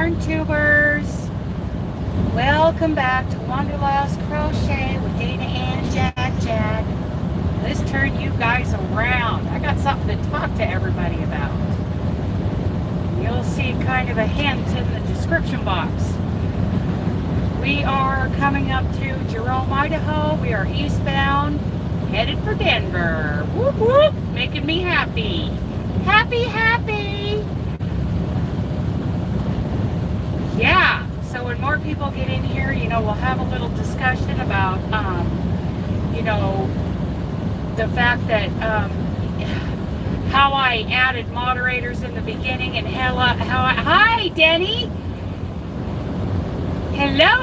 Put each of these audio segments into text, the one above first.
yarn tubers. Welcome back to Wanderlust Crochet with Dana and Jack. Let's turn you guys around. I got something to talk to everybody about. You'll see kind of a hint in the description box. We are coming up to Jerome, Idaho. We are eastbound, headed for Denver. Whoop whoop, making me happy. Happy. Yeah, so when more people get in here, we'll have a little discussion about, the fact that, how I added moderators in the beginning and hi, Deni. Hello.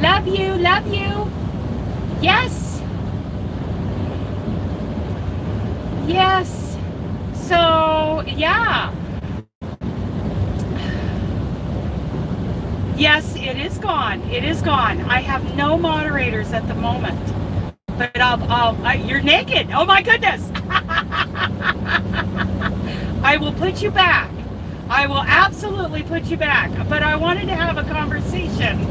Love you. Yes. So, yeah. Yes, it is gone. I have no moderators at the moment. But you're naked. Oh my goodness. I will put you back. I will absolutely put you back. But I wanted to have a conversation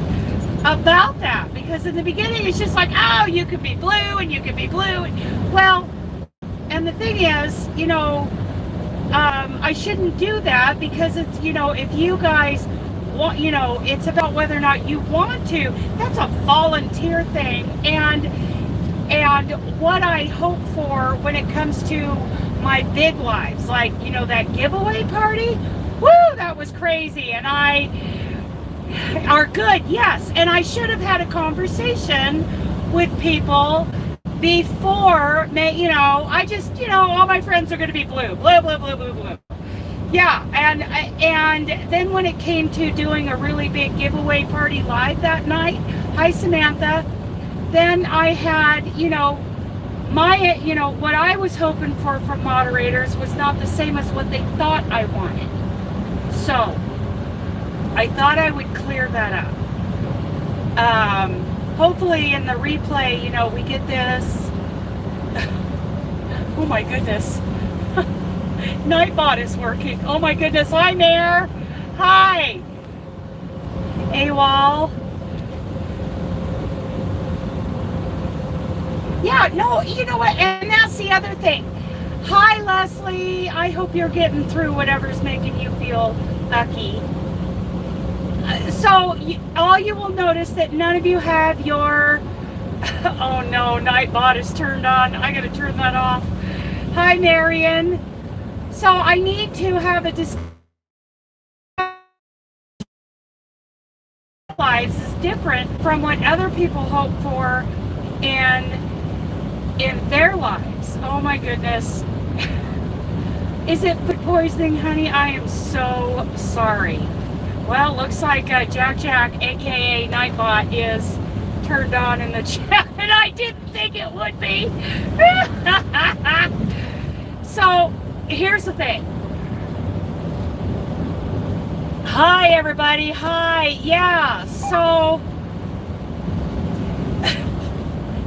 about that, because in the beginning it's just like, oh, you could be blue and you could be blue. Well, and the thing is, I shouldn't do that, because it's, if you guys want, it's about whether or not you want to. That's a volunteer thing. And what I hope for when it comes to my big lives, like, that giveaway party, woo, that was crazy. And are good, yes. And I should have had a conversation with people before, I just, all my friends are going to be blue. Yeah, and then when it came to doing a really big giveaway party live that night, hi Samantha, then I had, what I was hoping for from moderators was not the same as what they thought I wanted. So I thought I would clear that up. Hopefully in the replay, we get this. Oh my goodness. Nightbot is working. Oh my goodness. Hi, Mayor. Hi. AWOL. Yeah, no, you know what? And that's the other thing. Hi, Leslie. I hope you're getting through whatever's making you feel lucky. So, all you will notice that none of you have your... Oh no, Nightbot is turned on. I gotta turn that off. Hi, Marion. So I need to have a discussion. Lives is different from what other people hope for in their lives. Oh my goodness. Is it food poisoning, honey? I am so sorry. Well, looks like Jack, aka Nightbot, is turned on in the chat, and I didn't think it would be. So here's the thing. Hi everybody. Hi. Yeah, so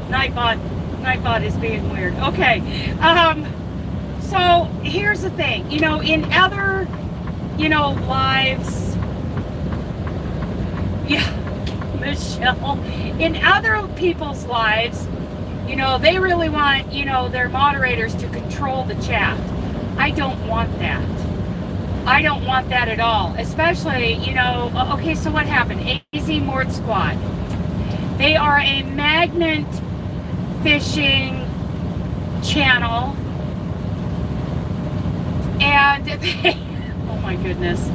Nightbot is being weird. Okay. So here's the thing. In other lives, yeah, Michelle, in other people's lives, they really want, their moderators to control the chat. I don't want that. I don't want that at all. Especially, okay, so what happened? AZ Mort Squad. They are a magnet fishing channel. And they, oh my goodness.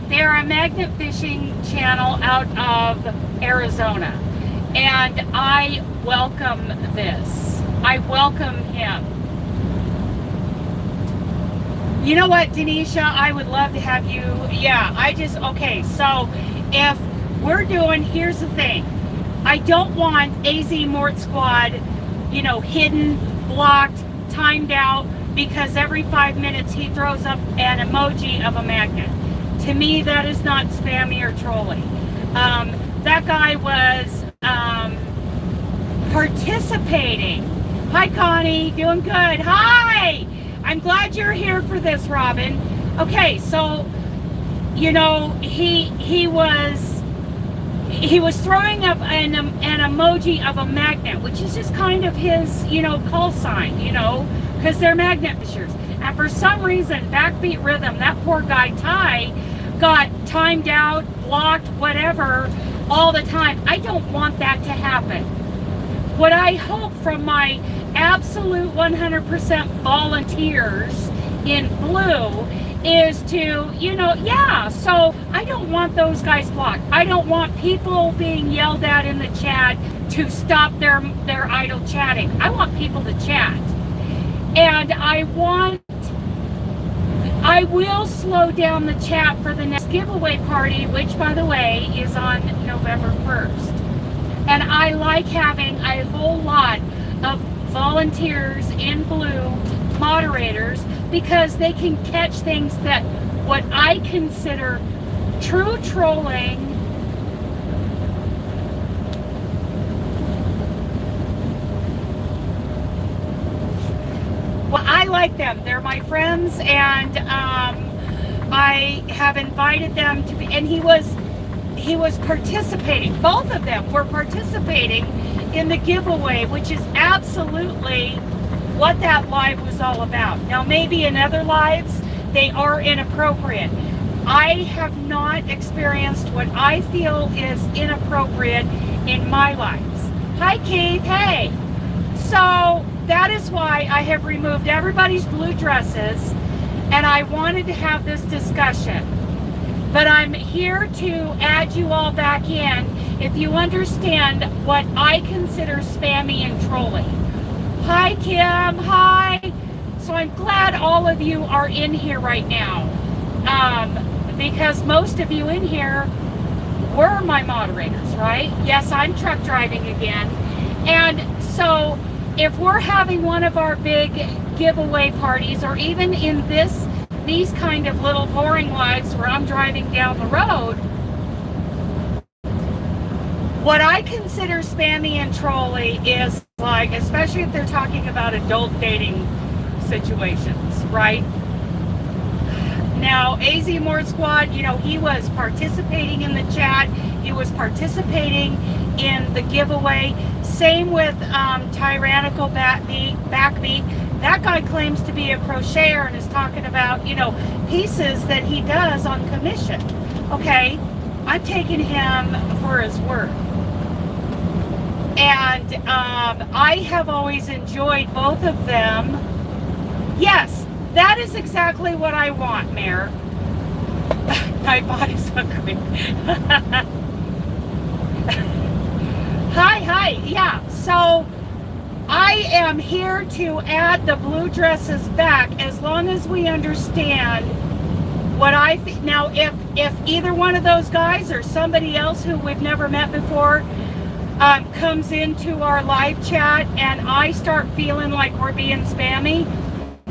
They're a magnet fishing channel out of Arizona. And I welcome this. I welcome him. You know what, Denisha? I would love to have you. Yeah, okay, so if we're doing, here's the thing. I don't want AZ Mort Squad, hidden, blocked, timed out, because every 5 minutes he throws up an emoji of a magnet. To me, that is not spammy or trolling. That guy was participating. Hi, Connie. Doing good. Hi! I'm glad you're here for this, Robin. Okay, so, you know, he was throwing up an emoji of a magnet, which is just kind of his, you know, call sign, you know, because they're magnet fishers. And for some reason, Backbeat Rhythm, that poor guy Ty, got timed out, blocked, whatever, all the time. I don't want that to happen. What I hope from my absolute 100% volunteers in blue is to, you know, yeah, so I don't want those guys blocked. I don't want people being yelled at in the chat to stop their idle chatting. I want people to chat. And I will slow down the chat for the next giveaway party, which, by the way, is on November 1st. And I like having a whole lot of volunteers in blue, moderators, because they can catch things that what I consider true trolling. Well, I like them. They're my friends, and I have invited them to be, and he was participating. Both of them were participating in the giveaway, which is absolutely what that live was all about. Now, maybe in other lives, they are inappropriate. I have not experienced what I feel is inappropriate in my lives. Hi, Keith. Hey. So that is why I have removed everybody's blue dresses, and I wanted to have this discussion. But I'm here to add you all back in if you understand what I consider spammy and trolling. Hi, Kim. Hi. So I'm glad all of you are in here right now, because most of you in here were my moderators, right? Yes, I'm truck driving again. And so if we're having one of our big giveaway parties, or even in these kind of little boring lives where I'm driving down the road, what I consider spammy and trolly is like, especially if they're talking about adult dating situations, right? Now, AZ More Squad, you know, he was participating in the chat. He was participating in the giveaway. Same with Tyrannical Backbeat. That guy claims to be a crocheter and is talking about, you know, pieces that he does on commission. Okay, I'm taking him for his word. And I have always enjoyed both of them. Yes, that is exactly what I want, Mayor. My body's hungry. Hi, yeah, so I am here to add the blue dresses back as long as we understand what I think. Now, if either one of those guys or somebody else who we've never met before comes into our live chat and I start feeling like we're being spammy,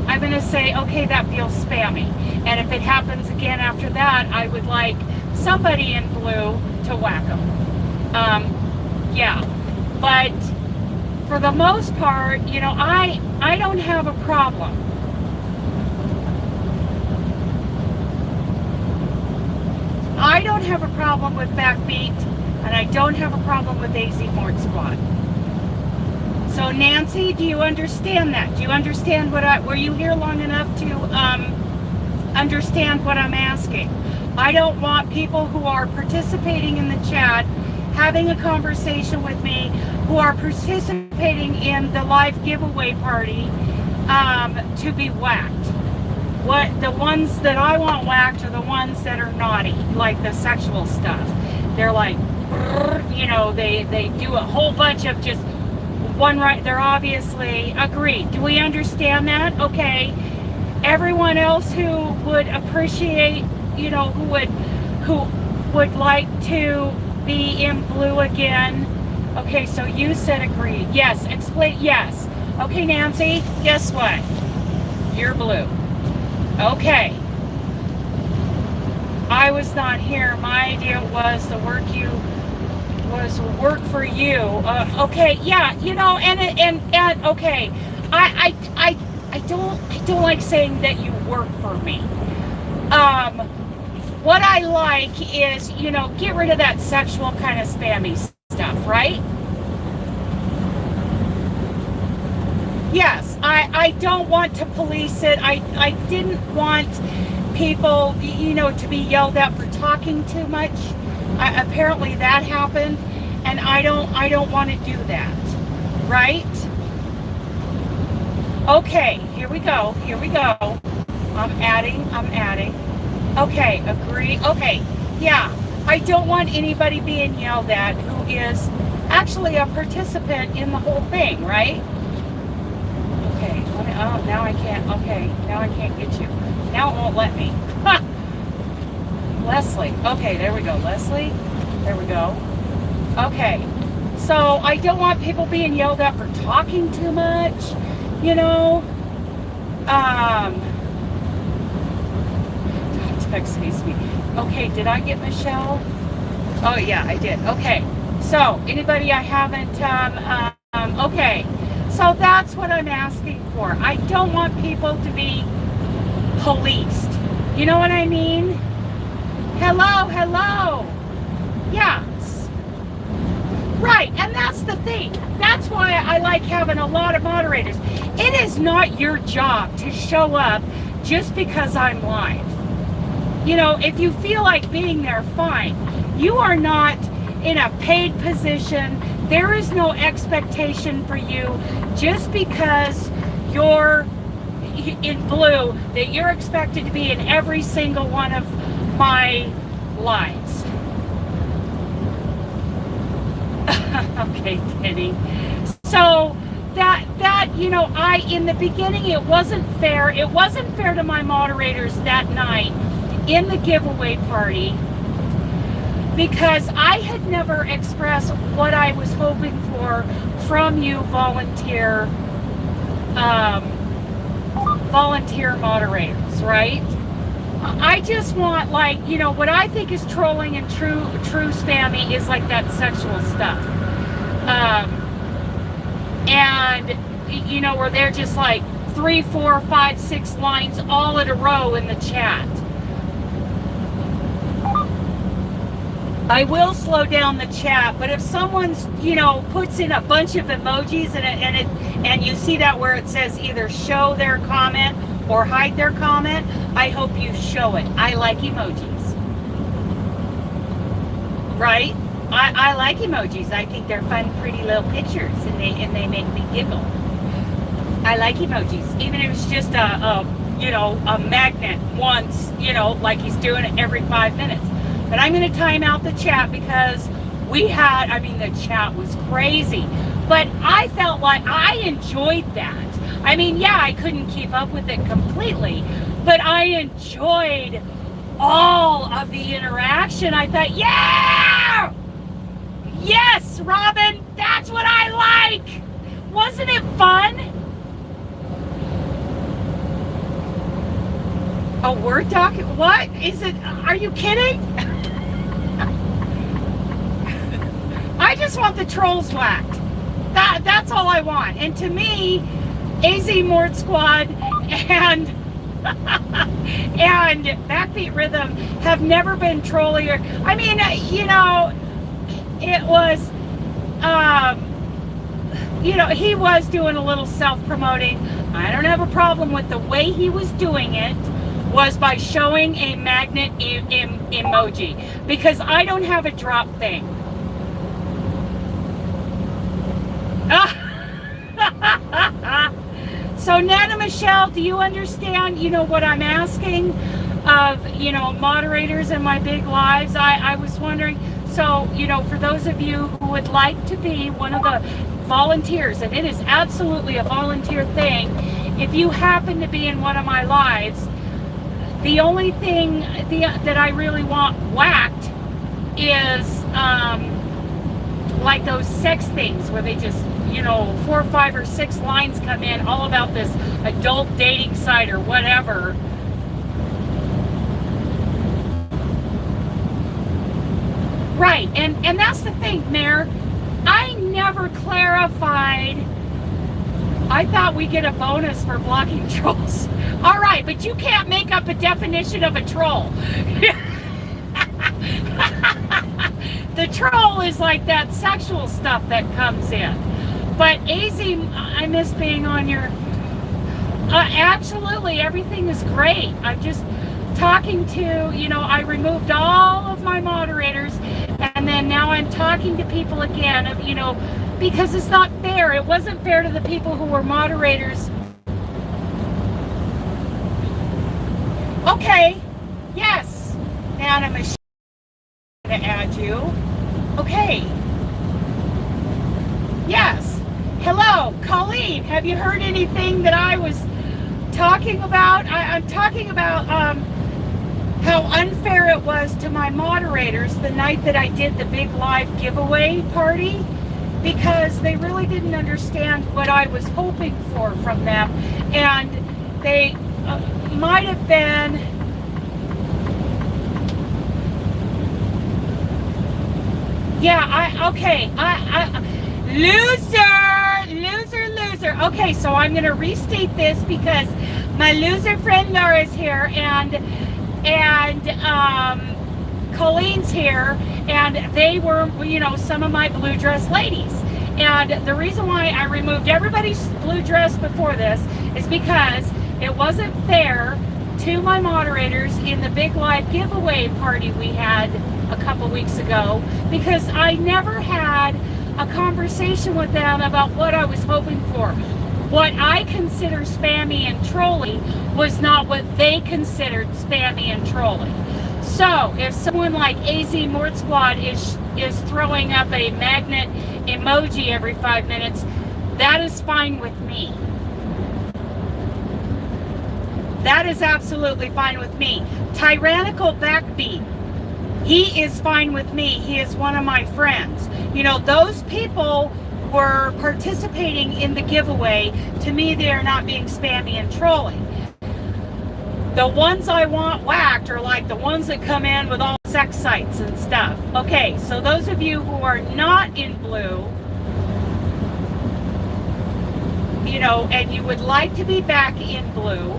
I'm going to say, okay, that feels spammy. And if it happens again after that, I would like somebody in blue to whack them. Yeah, but for the most part, you know, I don't have a problem. I don't have a problem with Backbeat, and I don't have a problem with AZ Mort Squad. So Nancy, do you understand that? Do you understand were you here long enough to understand what I'm asking? I don't want people who are participating in the chat, having a conversation with me, who are participating in the live giveaway party, to be whacked. What the ones that I want whacked are the ones that are naughty, like the sexual stuff. They're like, you know, they do a whole bunch of just one right. They're obviously agreed. Do we understand that? Okay. Everyone else who would appreciate, you know, who would like to be in blue again. Okay, so you said agreed. Yes, explain. Yes. Okay, Nancy, guess what? You're blue. Okay. I was not here. My idea was the work for you. Okay, yeah, you know, and okay. I don't like saying that you work for me. What I like is, you know, get rid of that sexual kind of spammy stuff, right? Yes, I don't want to police it. I didn't want people, you know, to be yelled at for talking too much. Apparently that happened, and I don't want to do that, right? Okay, here we go. I'm adding. Okay, agree. Okay, yeah, I don't want anybody being yelled at who is actually a participant in the whole thing, right? Okay, oh, now I can't, okay, now I can't get you. Now it won't let me. Ha! Leslie, okay, there we go, Leslie, there we go. Okay, so I don't want people being yelled at for talking too much, you know. Text me. Okay, did I get Michelle? Oh yeah, I did. Okay, so anybody I haven't, okay, so that's what I'm asking for. I don't want people to be policed. You know what I mean? Hello. Yes. Right, and that's the thing. That's why I like having a lot of moderators. It is not your job to show up just because I'm live. You know, if you feel like being there, fine. You are not in a paid position. There is no expectation for you just because you're in blue that you're expected to be in every single one of my lives. Okay, Deni. So that you know, in the beginning it wasn't fair. It wasn't fair to my moderators that night in the giveaway party, because I had never expressed what I was hoping for from you volunteer moderators, right? I just want, like, you know, what I think is trolling and true spammy is like that sexual stuff. And, you know, where they're just like 3, 4, 5, 6 lines all in a row in the chat. I will slow down the chat, but if someone's, you know, puts in a bunch of emojis and you see that where it says either show their comment or hide their comment, I hope you show it. I like emojis. Right? I like emojis. I think they're fun, pretty little pictures, and they make me giggle. I like emojis, even if it's just you know, a magnet once, you know, like he's doing it every 5 minutes. But I'm going to time out the chat because I mean, the chat was crazy. But I felt like I enjoyed that. I mean, yeah, I couldn't keep up with it completely, but I enjoyed all of the interaction. I thought, yeah! Yes, Robin, that's what I like! Wasn't it fun? A Word doc? What? Is it? Are you kidding? I just want the trolls whacked. That's all I want. And to me, AZ Mort Squad and and Backbeat Rhythm have never been trollier. I mean, you know, it was, you know, he was doing a little self-promoting. I don't have a problem with the way he was doing it. Was by showing a magnet emoji, because I don't have a drop thing. So Nana Michelle, do you understand, you know, what I'm asking of, you know, moderators in my big lives? I was wondering, so, you know, for those of you who would like to be one of the volunteers, and it is absolutely a volunteer thing, if you happen to be in one of my lives, the only thing that I really want whacked is like those sex things where they just, you know, 4, 5, or 6 lines come in all about this adult dating site or whatever. Right, and that's the thing, Mayor. I never clarified. I thought we get a bonus for blocking trolls. All right, but you can't make up a definition of a troll. The troll is like that sexual stuff that comes in. But AZ, I miss being on your... absolutely, everything is great. I'm just talking to, you know, I removed all of my moderators, and then now I'm talking to people again, you know, because it's not fair. It wasn't fair to the people who were moderators. Okay, yes, and I'm going to add you. Okay, yes. Hello, Colleen, have you heard anything that I was talking about? I'm talking about how unfair it was to my moderators the night that I did the big live giveaway party, because they really didn't understand what I was hoping for from them, and they might have been loser. Okay, so I'm gonna restate this because my loser friend Laura's here, and Colleen's here, and they were, you know, some of my blue dress ladies. And the reason why I removed everybody's blue dress before this is because it wasn't fair to my moderators in the big live giveaway party we had a couple weeks ago, because I never had a conversation with them about what I was hoping for. What I consider spammy and trolly was not what they considered spammy and trolly. So if someone like AZ Mort Squad is throwing up a magnet emoji every 5 minutes, that is fine with me. That is absolutely fine with me. Tyrannical Backbeat, he is fine with me. He is one of my friends. You know, those people were participating in the giveaway. To me, they are not being spammy and trolling. The ones I want whacked are like the ones that come in with all sex sites and stuff. Okay, so those of you who are not in blue, you know, and you would like to be back in blue,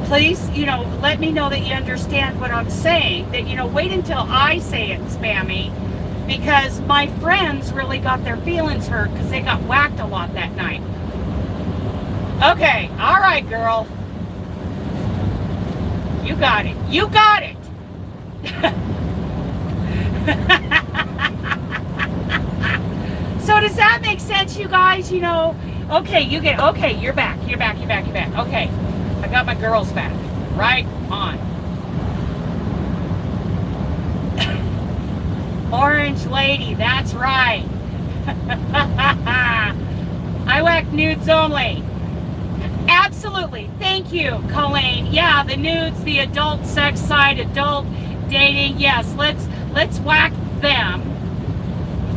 please, you know, let me know that you understand what I'm saying. That, you know, wait until I say it's spammy, because my friends really got their feelings hurt because they got whacked a lot that night. Okay, all right, girl. You got it. You got it. So does that make sense, you guys? You know, okay, you get, okay, you're back. You're back. You're back. You're back. Okay. I got my girls back. Right on. Orange lady, that's right. I whack nudes only. Absolutely. Thank you, Colleen. Yeah, the nudes, the adult sex side, adult dating. Yes, let's whack them.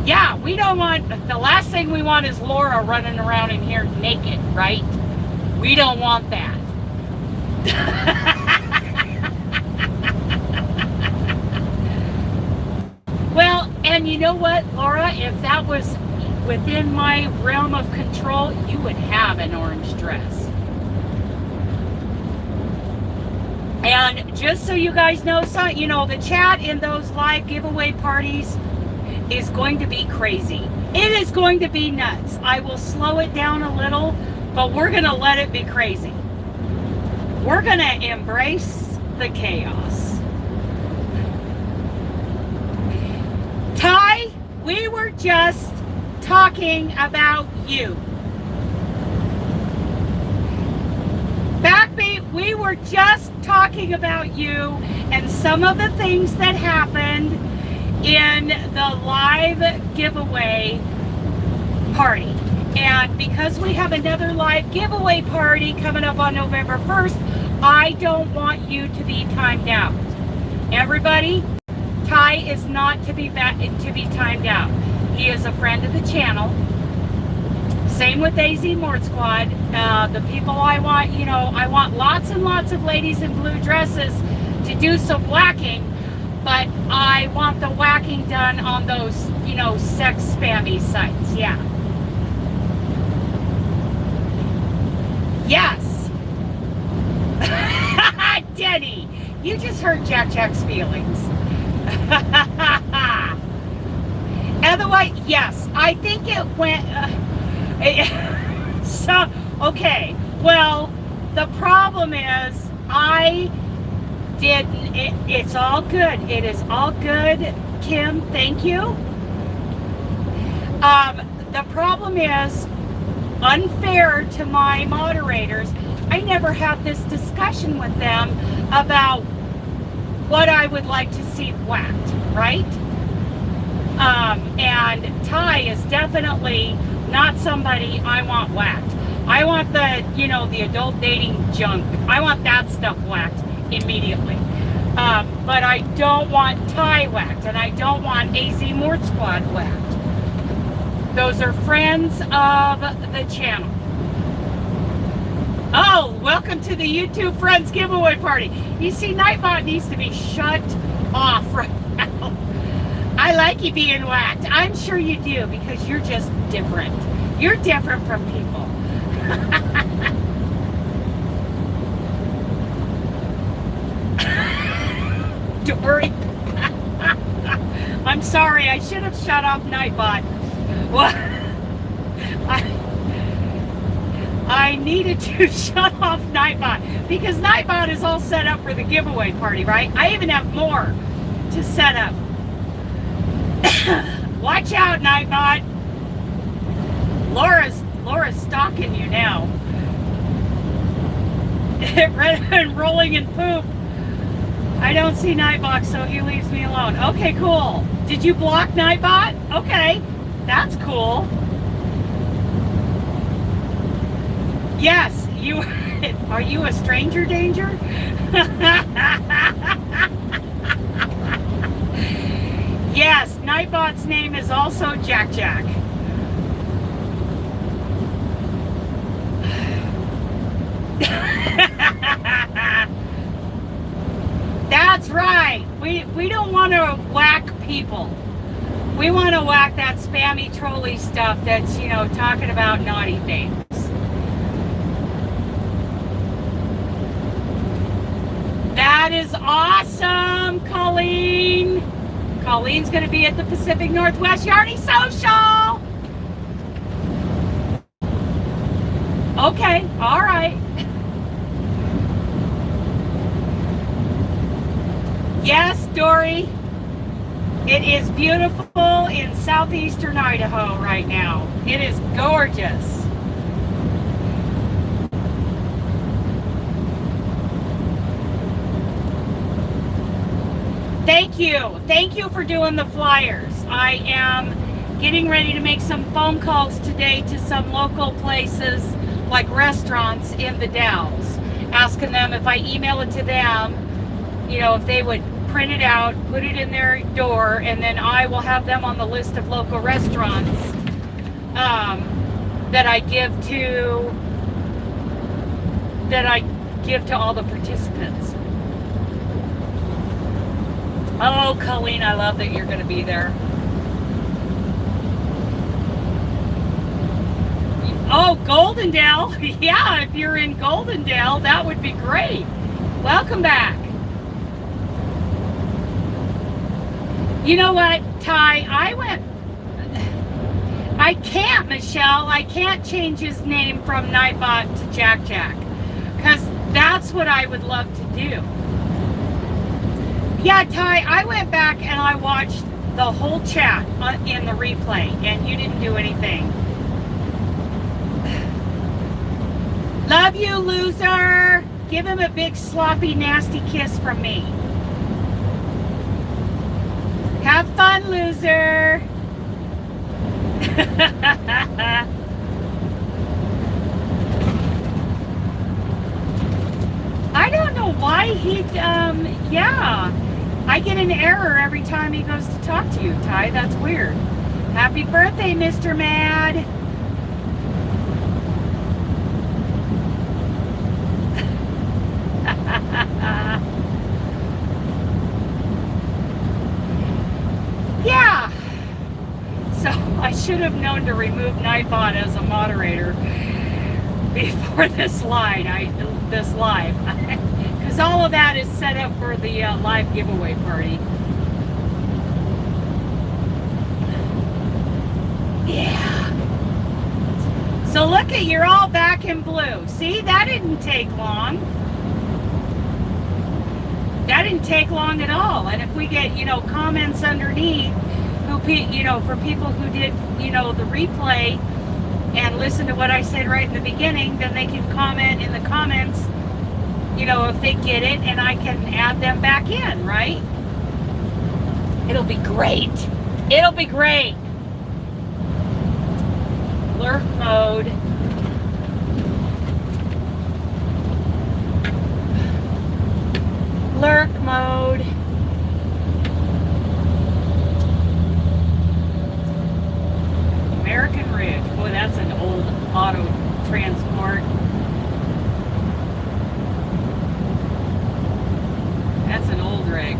Yeah, we don't want, the last thing we want is Laura running around in here naked, right? We don't want that. Well, and you know what, Laura, if that was within my realm of control, you would have an orange dress. And just so you guys know, so, you know, the chat in those live giveaway parties is going to be crazy. It is going to be nuts. I will slow it down a little, but we're going to let it be crazy. We're going to embrace the chaos. Ty, we were just talking about you. Backbeat, we were just talking about you and some of the things that happened in the live giveaway party. And because we have another live giveaway party coming up on November 1st, I don't want you to be timed out. Everybody, Ty is not to be timed out. He is a friend of the channel. Same with AZ Mort Squad. The people I want, you know, I want lots and lots of ladies in blue dresses to do some whacking, but I want the whacking done on those, you know, sex spammy sites. Yeah. Yes. Deni, you just hurt Jack's feelings. Otherwise, yes, I think it went. So, okay. Well, the problem is I didn't. It's all good. It is all good, Kim. Thank you. The problem is unfair to my moderators. I never had this discussion with them about what I would like to see whacked, right? And Ty is definitely not somebody I want whacked. I want the, you know, the adult dating junk. I want that stuff whacked immediately. But I don't want Ty whacked, and I don't want AZ Mort Squad whacked. Those are friends of the channel. Oh, welcome to the YouTube Friends giveaway party. You see, Nightbot needs to be shut off right now. I like you being whacked. I'm sure you do, because you're just different. You're different from people. Dory. I'm sorry, I should have shut off Nightbot. What? I needed to shut off Nightbot because Nightbot is all set up for the giveaway party, right? I even have more to set up. Watch out, Nightbot. Laura's stalking you now. And rolling in poop. I don't see Nightbot, so he leaves me alone. Okay, cool. Did you block Nightbot? Okay, that's cool. Yes, you are you a stranger danger? Yes, Nightbot's name is also Jack. That's right. We don't want to whack people. We want to whack that spammy trolly stuff that's, you know, talking about naughty things. That is awesome, Colleen. Colleen's going to be at the Pacific Northwest Yarny Social. Okay, all right. Yes, Dory. It is beautiful in southeastern Idaho right now. It is gorgeous. Thank you. Thank you for doing the flyers. I am getting ready to make some phone calls today to some local places like restaurants in the Dalles, asking them if I email it to them, you know, if they would print it out, put it in their door, and then I will have them on the list of local restaurants that I give to all the participants. Oh, Colleen, I love that you're going to be there. Oh, Goldendale. Yeah, if you're in Goldendale, that would be great. Welcome back. You know what, Ty? I can't, Michelle. I can't change his name from Nightbot to Jack. Because that's what I would love to do. Yeah, Ty, I went back and I watched the whole chat in the replay, and you didn't do anything. Love you, loser. Give him a big, sloppy, nasty kiss from me. Have fun, loser. I don't know why yeah. I get an error every time he goes to talk to you, Ty. That's weird. Happy birthday, Mr. Mad. Yeah. So I should have known to remove Nightbot as a moderator. before this live, because all of that is set up for the live giveaway party. Yeah. So look at, you're all back in blue. See, that didn't take long. That didn't take long at all. And if we get, you know, comments underneath, you know, for people who did, you know, the replay and listen to what I said right in the beginning, then they can comment in the comments, you know, if they get it, and I can add them back in, right? It'll be great. It'll be great. Lurk mode. Lurk mode. American Ridge. Boy, that's an old auto transport. That's an old rig.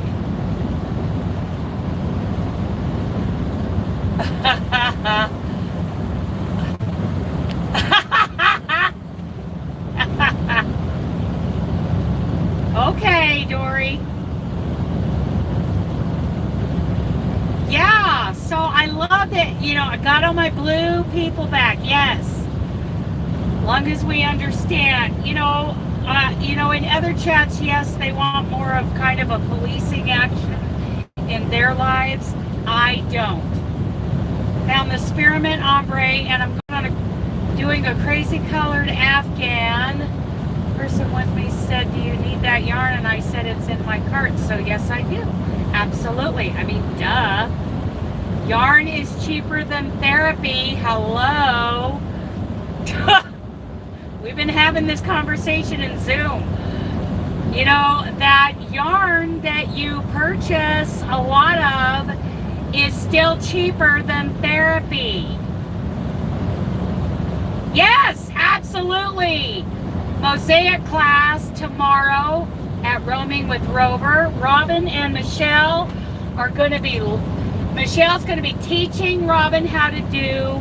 Okay, Dory. Yeah, so I love that, you know, I got all my blue people back, yes. Long as we understand, you know, in other chats, yes, they want more of kind of a policing action in their lives. I don't. Found the spearmint ombre, and I'm doing a crazy colored Afghan. Person with me said, do you need that yarn? And I said, it's in my cart. So yes, I do. Absolutely. I mean, duh. Yarn is cheaper than therapy. Hello. We've been having this conversation in Zoom. You know, that yarn that you purchase a lot of is still cheaper than therapy. Yes, absolutely. Mosaic class tomorrow at Roaming with Rover. Robin and Michelle are going to be, Michelle's going to be teaching Robin how to do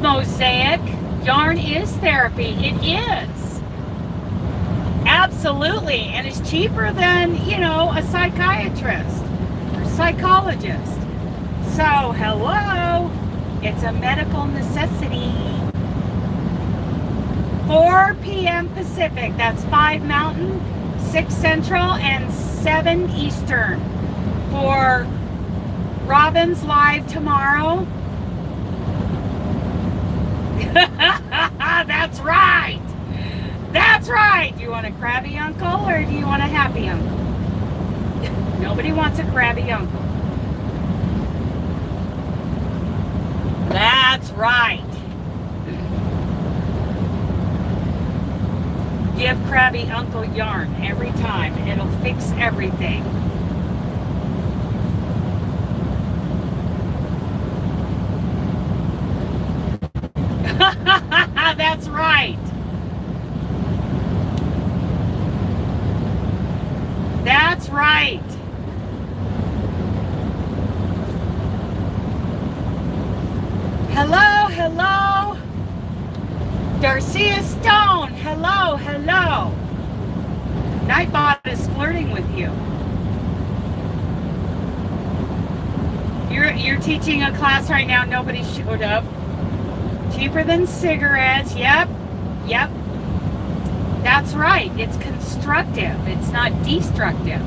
mosaic. Yarn is therapy. It is. Absolutely. And it's cheaper than, you know, a psychiatrist or psychologist. So, hello. It's a medical necessity. 4 p.m. Pacific, that's 5 Mountain, 6 Central, and 7 Eastern for Robin's live tomorrow. That's right. That's right. Do you want a crabby uncle or do you want a happy uncle? Nobody wants a crabby uncle. That's right. Give crabby uncle yarn every time. It'll fix everything. That's right. That's right. Hello, hello. Darcia Stone, hello, hello. Nightbot is flirting with you. You're teaching a class right now, nobody showed up. Cheaper than cigarettes, yep, yep. That's right, it's constructive, it's not destructive.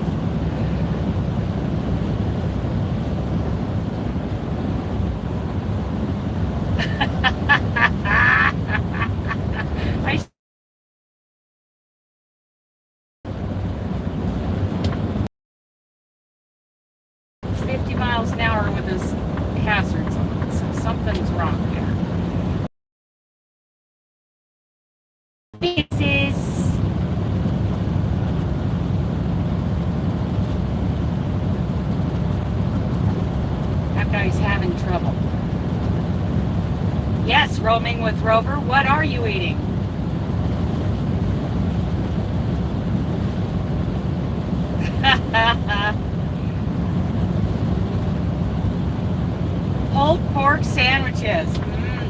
Roaming with Rover, what are you eating? Pulled pork sandwiches.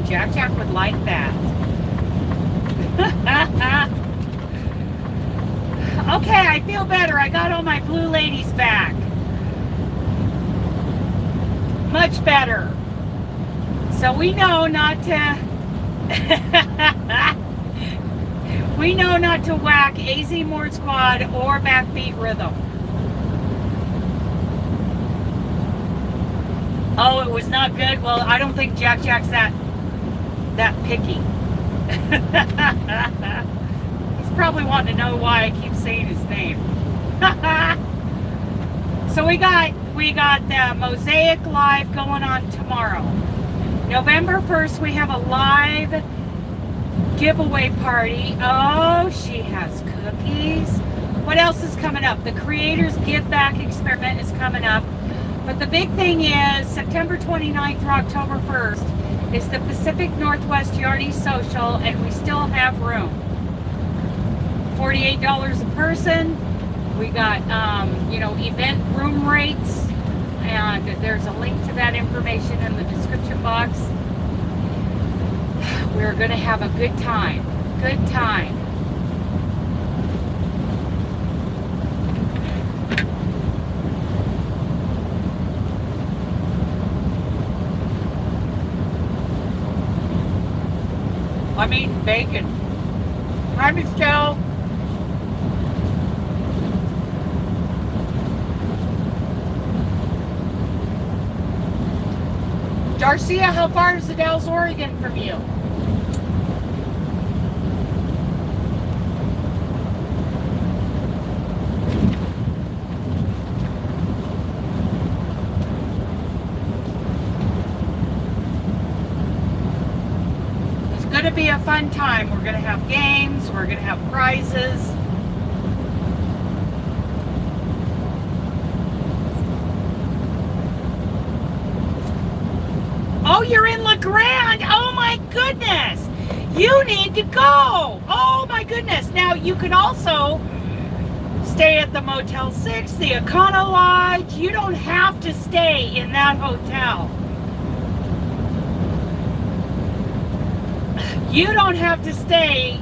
Jack would like that. Okay, I feel better. I got all my blue ladies back. Much better. So we know not to we know not to whack AZ Mort Squad or backbeat rhythm. Oh, it was not good. Well, I don't think Jack's that picky. He's probably wanting to know why I keep saying his name. So we got the Mosaic Live going on tomorrow. November 1st, we have a live giveaway party. Oh, she has cookies. What else is coming up? The Creators Giveback experiment is coming up. But the big thing is September 29th through October 1st is the Pacific Northwest Yarny Social, and we still have room. $48 a person. We got, event room rates, and there's a link to that information in the description box. We're going to have a good time. Good time. I'm eating bacon. Hi, Miss Joe. Darcia, how far is the Dalles, Oregon from you? It's going to be a fun time. We're going to have games. We're going to have prizes. Oh, you're in La Grande. Oh, my goodness. You need to go. Oh, my goodness. Now, you could also stay at the Motel 6, the Econo Lodge. You don't have to stay in that hotel. You don't have to stay.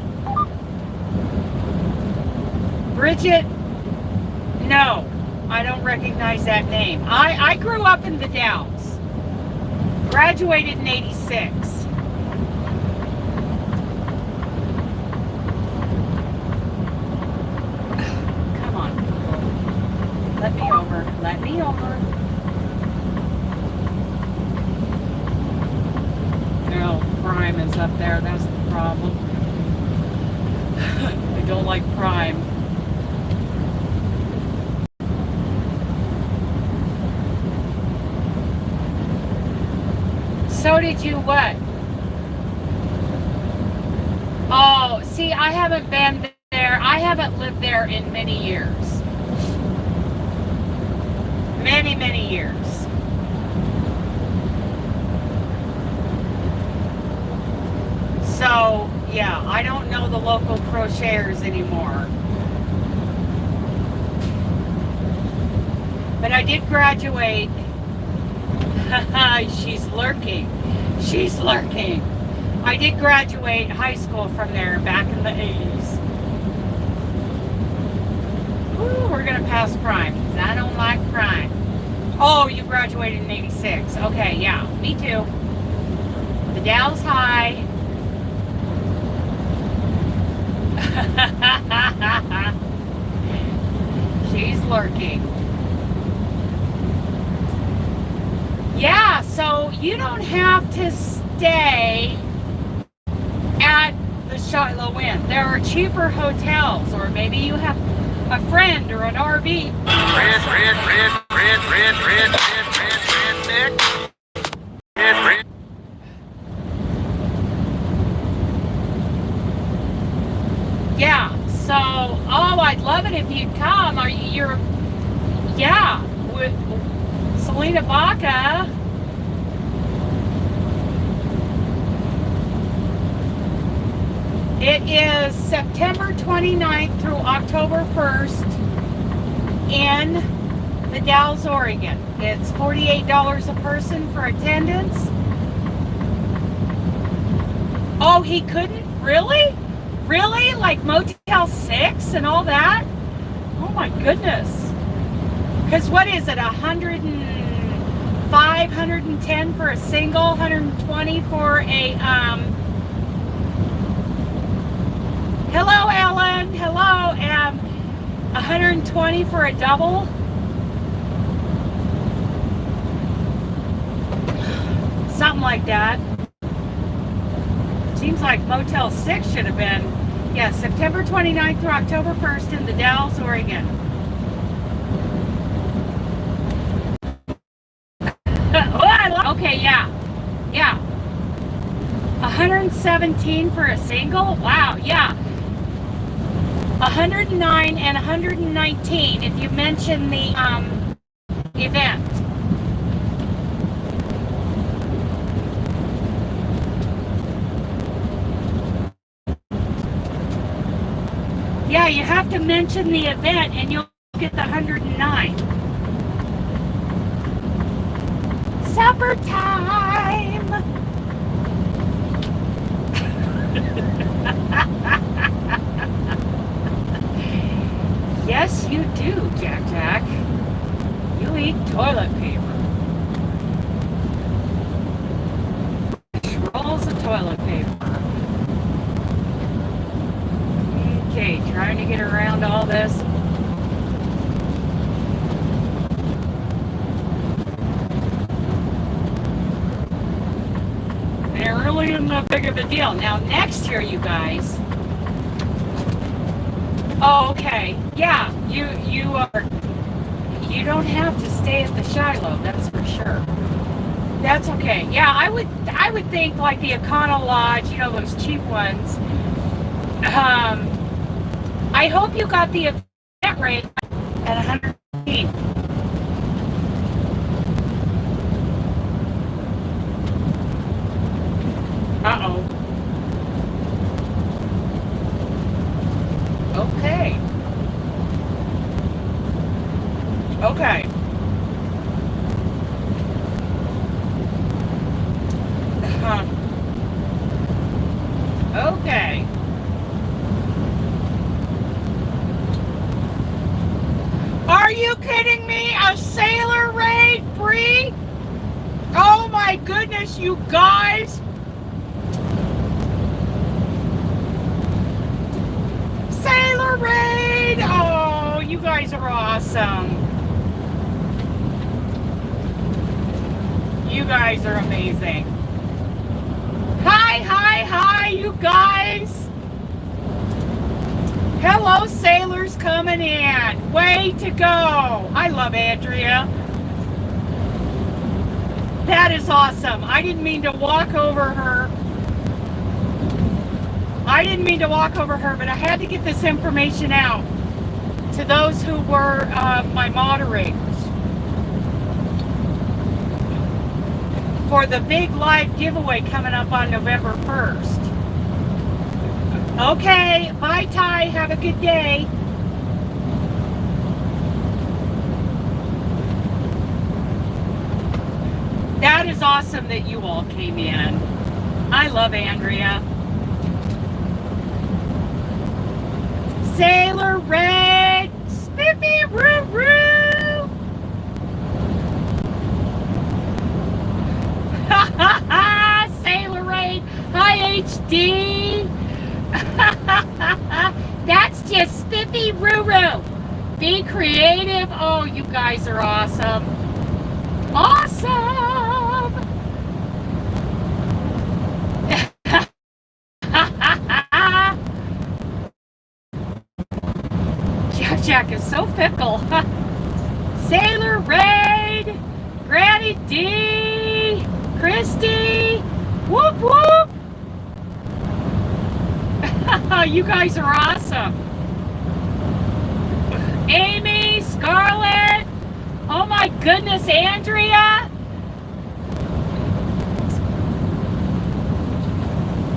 Bridget, no, I don't recognize that name. I grew up in the Dalles. Graduated in 86. Come on. Let me over. Let me over. No, Prime is up there. That's the problem. I don't like Prime. So did you what? Oh, see, I haven't been there. I haven't lived there in many years. Many, many years. So, yeah, I don't know the local crocheters anymore. But I did graduate. She's lurking. She's lurking. I did graduate high school from there back in the 80s. Ooh, we're going to pass Prime because I don't like Prime. Oh, you graduated in 86. Okay, yeah, me too. The Dalles High. She's lurking. Yeah, so you don't have to stay at the Shiloh Inn. There are cheaper hotels, or maybe you have a friend or an RV. Red, yeah, so, oh, I'd love it if you'd come. Yeah, with Selena Baca. It is September 29th through October 1st in the Dalles, Oregon. It's $48 a person for attendance. Oh, he couldn't? Really? Really? Like Motel 6 and all that? Oh my goodness. Because what is it? 105, 110 for a single, 120 for a, hello, Ellen. Hello. 120 for a double. Something like that. Seems like Motel 6 should have been, yeah, September 29th through October 1st in the Dalles, Oregon. Okay, yeah. Yeah. 117 for a single? Wow, yeah. 109 and 119 if you mention the event. Yeah, you have to mention the event and you'll get the 109. Supper time! Yes, you do, Jack. You eat toilet paper. Rolls of toilet paper. Okay, trying to get around all this. And it really isn't that big of a deal. Now, next year, you guys. Oh, okay. Yeah, you don't have to stay at the Shiloh, that's for sure. That's okay. Yeah, I would think like the Econo Lodge, you know, those cheap ones. I hope you got the event rate at 115. Uh-oh. Okay. Okay. Okay. Are you kidding me? A sailor raid free? Oh my goodness, you guys. Sailor raid. Oh, you guys are awesome. You guys are amazing. Hi, you guys. Hello, sailors coming in. Way to go. I love Andrea. That is awesome. I didn't mean to walk over her. But I had to get this information out to those who were my moderators for the big live giveaway coming up on November 1st. Okay, bye Ty, have a good day. That is awesome that you all came in. I love Andrea. Sailor Red, Spiffy Roo Roo. Ha ha ha, Sailor Red, hi HD. That's just Spiffy Roo Roo. Be creative. Oh, you guys are awesome. Awesome. Jack is so fickle. Sailor Raid, Granny D, Christy, whoop whoop. You guys are awesome. Amy, Scarlett, oh my goodness, Andrea.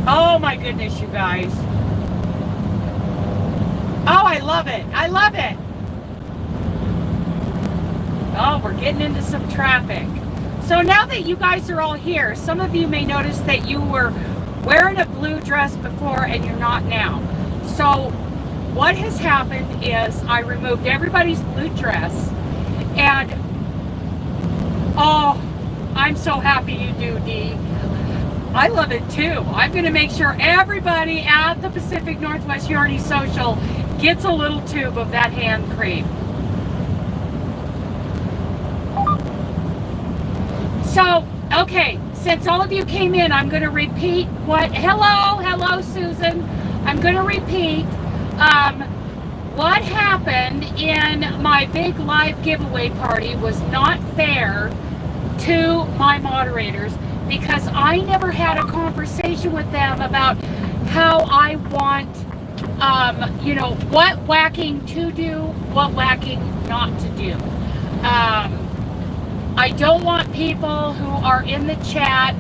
Oh my goodness, you guys. Oh, I love it. I love it. Oh, we're getting into some traffic. So now that you guys are all here, some of you may notice that you were wearing a blue dress before and you're not now. So what has happened is I removed everybody's blue dress, and oh, I'm so happy you do, Dee. I love it too. I'm going to make sure everybody at the Pacific Northwest Yarny Social gets a little tube of that hand cream. So, okay, since all of you came in, I'm going to repeat what, hello, Susan. I'm going to repeat what happened in my big live giveaway party was not fair to my moderators, because I never had a conversation with them about how I want, you know, what whacking to do, what whacking not to do. I don't want people who are in the chat,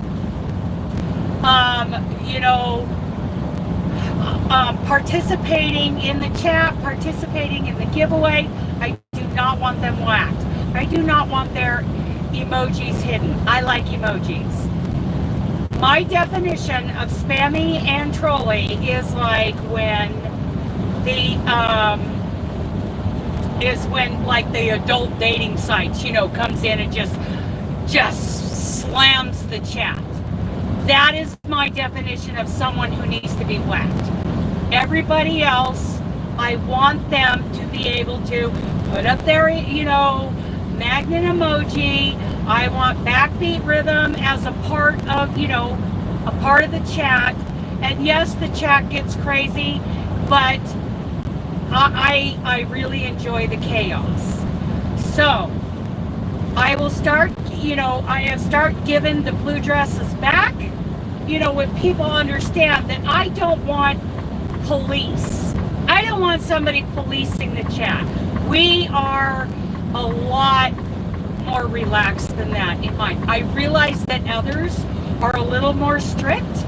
you know, participating in the chat, participating in the giveaway. I do not want them whacked. I do not want their emojis hidden. I like emojis. My definition of spammy and trolly is like when the adult dating sites, you know, comes in and just slams the chat. That is my definition of someone who needs to be whacked. Everybody else, I want them to be able to put up their, you know, magnet emoji. I want backbeat rhythm as a part of, you know, a part of the chat. And yes, the chat gets crazy, but I really enjoy the chaos. So I will start, you know, start giving the blue dresses back, you know, when people understand that I don't want police. I don't want somebody policing the chat. We are a lot more relaxed than that in mine. I realize that others are a little more strict,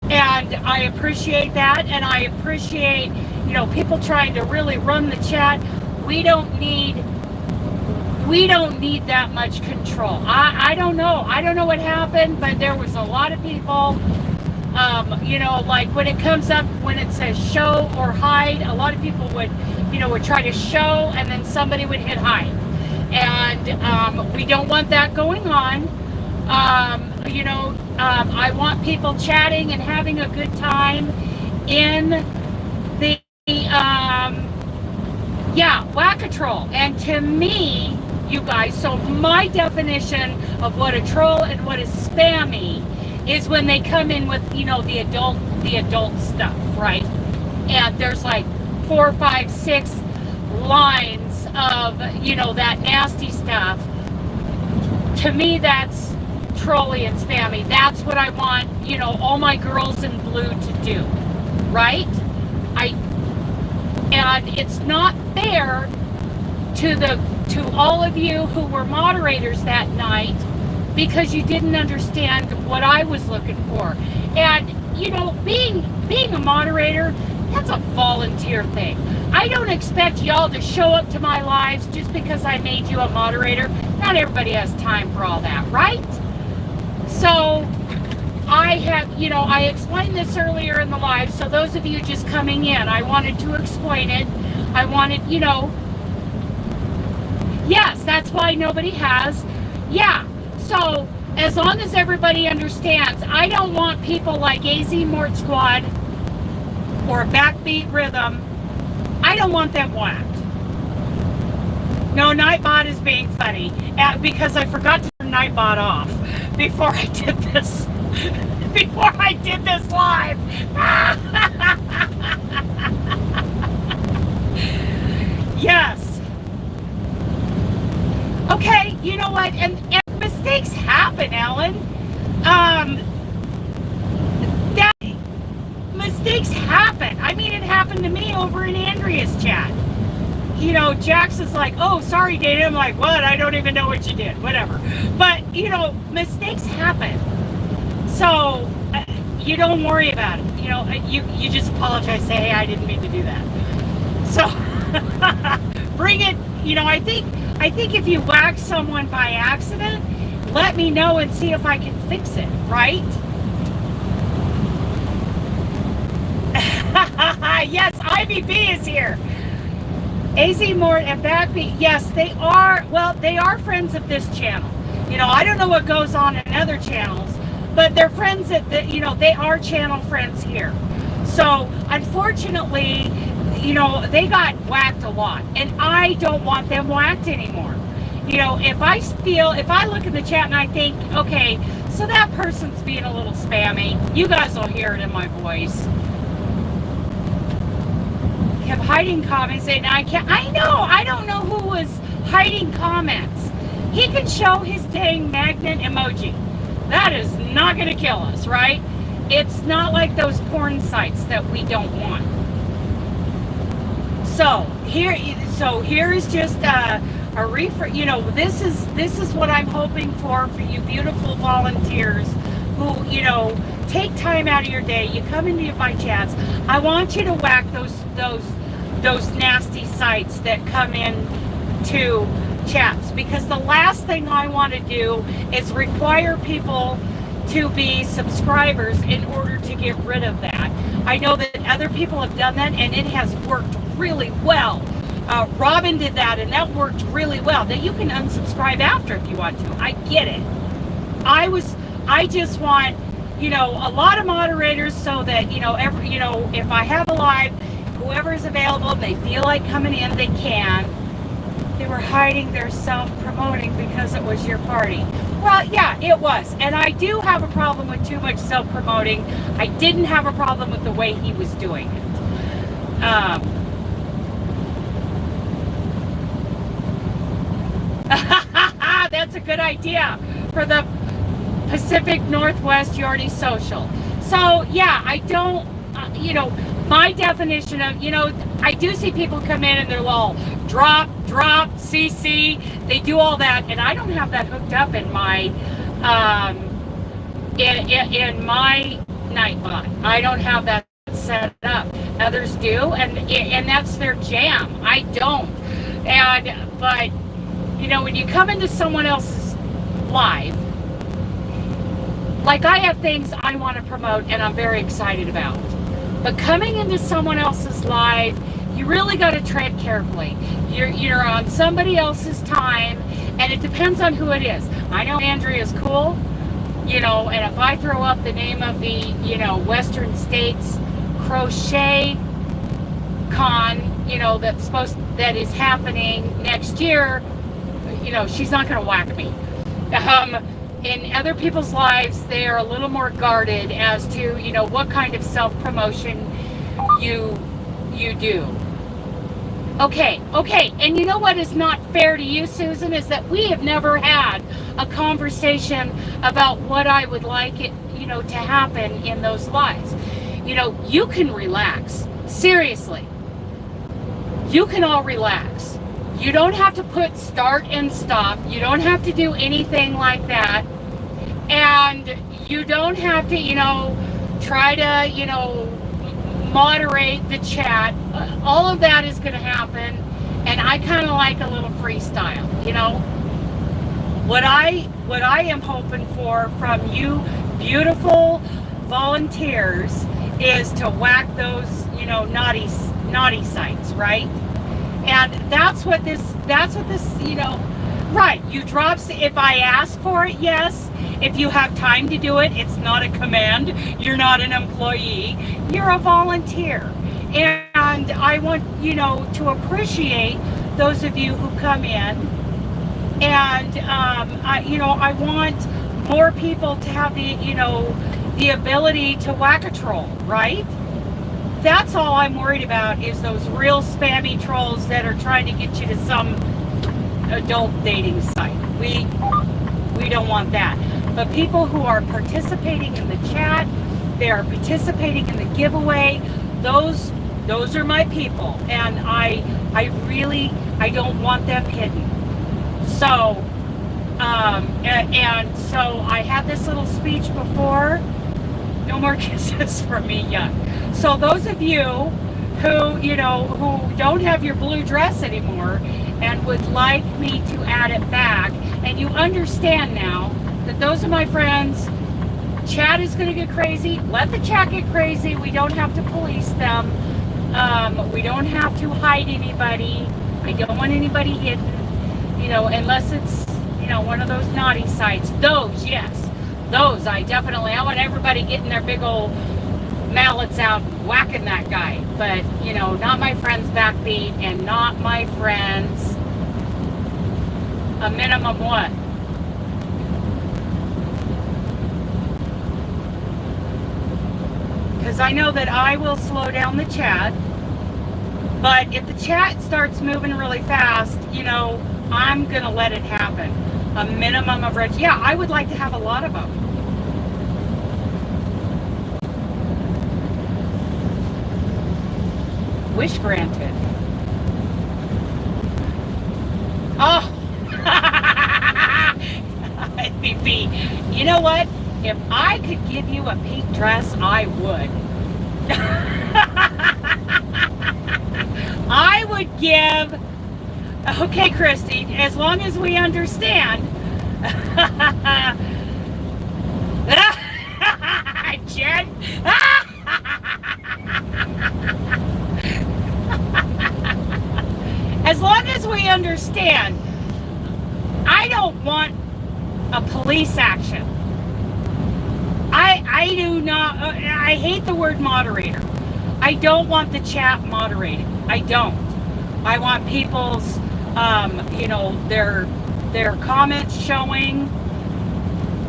and I appreciate that, and I appreciate, you know, people trying to really run the chat. We don't need that much control. I don't know what happened, but there was a lot of people, you know, like when it comes up, when it says show or hide, a lot of people would try to show, and then somebody would hit hide. And we don't want that going on. You know, I want people chatting and having a good time in the, whack-a-troll. And to me, you guys, so my definition of what a troll and what is spammy is when they come in with, you know, the adult stuff, right? And there's like 4, 5, 6 lines of, you know, that nasty stuff. To me, that's trolly and spammy. That's what I want, you know, all my girls in blue to do, right? And it's not fair to all of you who were moderators that night, because you didn't understand what I was looking for. And, you know, being a moderator, that's a volunteer thing. I don't expect y'all to show up to my lives just because I made you a moderator. Not everybody has time for all that, right? So I have, you know, I explained this earlier in the live, so those of you just coming in, I wanted to explain it. I wanted, you know, yes, that's why nobody has. Yeah, so as long as everybody understands, I don't want people like AZ Mort Squad or Backbeat Rhythm. I don't want them whacked. No, Nightbot is being funny because I forgot to turn Nightbot off before I did this. Before I did this live. Yes. Okay, you know what? And mistakes happen, Ellen. Mistakes happen. I mean, it happened to me over in Andrea's chat. You know, Jax is like, oh, sorry, Dana. I'm like, what? I don't even know what you did. Whatever. But, you know, mistakes happen. So, you don't worry about it. You know, you just apologize. Say, hey, I didn't mean to do that. So, bring it. You know, I think if you whack someone by accident, let me know and see if I can fix it, right? Yes, Ivy B is here. AZ Mort and Backbeat, yes, they are, well, they are friends of this channel. You know, I don't know what goes on in other channels, but they're friends at the, you know, they are channel friends here. So, unfortunately, you know, they got whacked a lot, and I don't want them whacked anymore. You know, if I look at the chat and I think, okay, so that person's being a little spammy, you guys will hear it in my voice. Kept hiding comments, and I don't know who was hiding comments. He can show his dang magnet emoji. That is not going to kill us, right? It's not like those porn sites that we don't want. So here is just a refresh. You know, this is what I'm hoping for you beautiful volunteers who, you know, take time out of your day. You come into my chats. I want you to whack those nasty sites that come in to chats, because the last thing I want to do is require people to be subscribers in order to get rid of that. I know that other people have done that, and it has worked really well. Robin did that, and that worked really well. That you can unsubscribe after if you want to. I get it. I just want, you know, a lot of moderators so that, you know, if I have a live, whoever's available, and they feel like coming in, they can. They were hiding their self-promoting because it was your party. Well, yeah, it was. And I do have a problem with too much self-promoting. I didn't have a problem with the way he was doing it. That's a good idea for the Pacific Northwest Yarny Social. So, yeah, I don't, you know, my definition of, you know, I do see people come in and they're all drop, CC, they do all that, and I don't have that hooked up in my, in my Nightbot. I don't have that set up. Others do, and that's their jam. I don't. But, you know, when you come into someone else's live, like I have things I want to promote and I'm very excited about. But coming into someone else's live, you really got to tread carefully. You're on somebody else's time, and it depends on who it is. I know Andrea's cool, you know, and if I throw up the name of the, you know, Western States Crochet Con, you know, that is happening next year, you know, she's not going to whack me. In other people's lives, they are a little more guarded as to, you know, what kind of self-promotion you do. Okay, and you know what is not fair to you, Susan, is that we have never had a conversation about what I would like it, you know, to happen in those lives. You know, you can relax. Seriously. You can all relax. You don't have to put start and stop. You don't have to do anything like that. And you don't have to, you know, try to, you know, moderate the chat. All of that is going to happen. And I kind of like a little freestyle, you know. What I am hoping for from you beautiful volunteers is to whack those, you know, naughty sites, right? And that's what this, you know, right. You drop, if I ask for it, yes. If you have time to do it, it's not a command. You're not an employee. You're a volunteer. And I want, you know, to appreciate those of you who come in. And, you know, I want more people to have the, you know, the ability to whack a troll, right? That's all I'm worried about, is those real spammy trolls that are trying to get you to some adult dating site. We don't want that. But people who are participating in the chat, they are participating in the giveaway, those are my people. And I don't want them hidden. So, and so I had this little speech before. No more kisses from me yet. So those of you who, you know, who don't have your blue dress anymore and would like me to add it back, and you understand now that those are my friends Chat is going to get crazy. Let the chat get crazy. We don't have to police them. We don't have to hide anybody. I don't want anybody hidden, you know, unless it's, you know, one of those naughty sites. Those, yes. Those, I want everybody getting their big old mallets out, whacking that guy. But, you know, not my friend's backbeat and not my friend's a minimum what? Because I know that I will slow down the chat, but if the chat starts moving really fast, you know, I'm going to let it happen. A minimum of yeah, I would like to have a lot of them. Wish granted. Oh, BP. You know what? If I could give you a pink dress, I would. I would give, okay, Christy, as long as we understand. Jen. As long as we understand, I don't want a police action. I do not, I hate the word moderator. I don't want the chat moderated. I don't. I want people's, you know, their comments showing.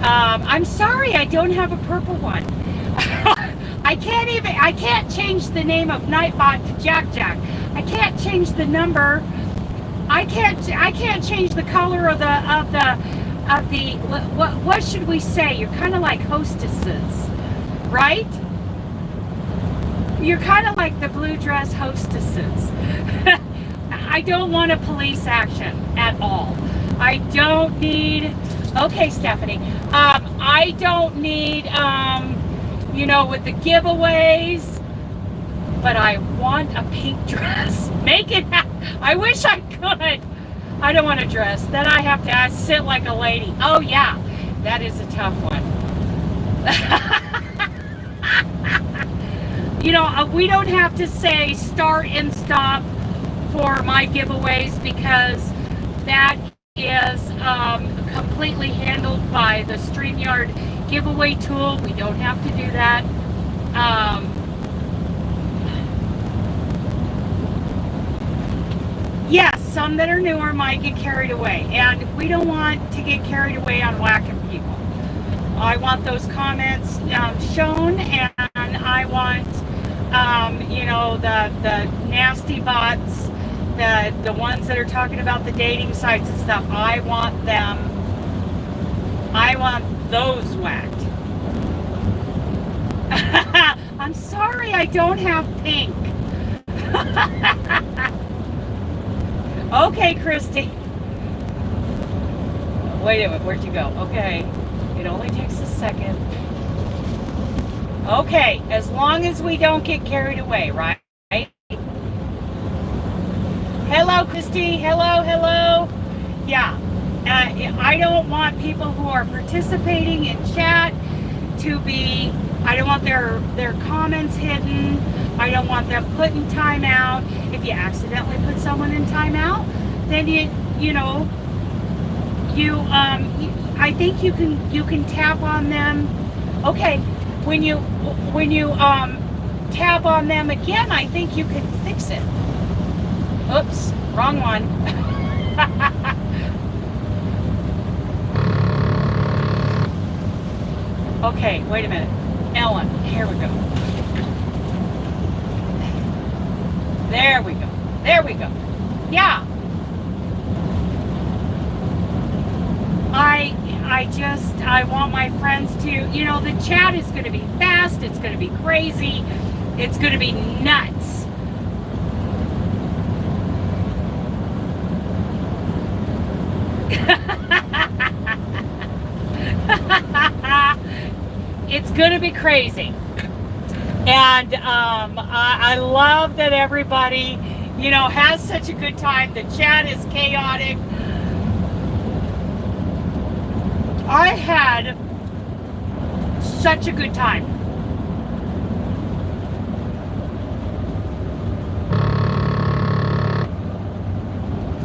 I'm sorry, I don't have a purple one. I can't change the name of Nightbot to Jack Jack. I can't change the number. I can't change the color of the what should we say? You're kind of like hostesses, right? You're kind of like the blue dress hostesses. I don't want a police action at all. I don't need, okay, Stephanie, I don't need, you know, with the giveaways, but I want a pink dress. Make it happen. I wish I could. I don't want a dress. Then I have to sit like a lady. Oh yeah, that is a tough one. You know, we don't have to say start and stop for my giveaways because that is completely handled by the StreamYard giveaway tool. We don't have to do that. Yes, some that are newer might get carried away, and we don't want to get carried away on whacking people. I want those comments shown, and I want, you know, the nasty bots, the ones that are talking about the dating sites and stuff. I want them. I want those whacked. I'm sorry, I don't have pink. Okay, Christy. Wait a minute, where'd you go? Okay, it only takes a second. Okay, as long as we don't get carried away, right? Hello, Christy. Hello, hello. Yeah, I don't want people who are participating in chat to be, I don't want their comments hidden. I don't want them put in timeout. If you accidentally put someone in timeout, then you know, I think you can tap on them. Okay, when you tap on them again, I think you can fix it. Oops, wrong one. Okay, wait a minute. Ellen, here we go. There we go. There we go. Yeah. I want my friends to, you know, the chat is going to be fast. It's going to be crazy. It's going to be nuts. It's going to be crazy. And I love that everybody, you know, has such a good time. The chat is chaotic. I had such a good time.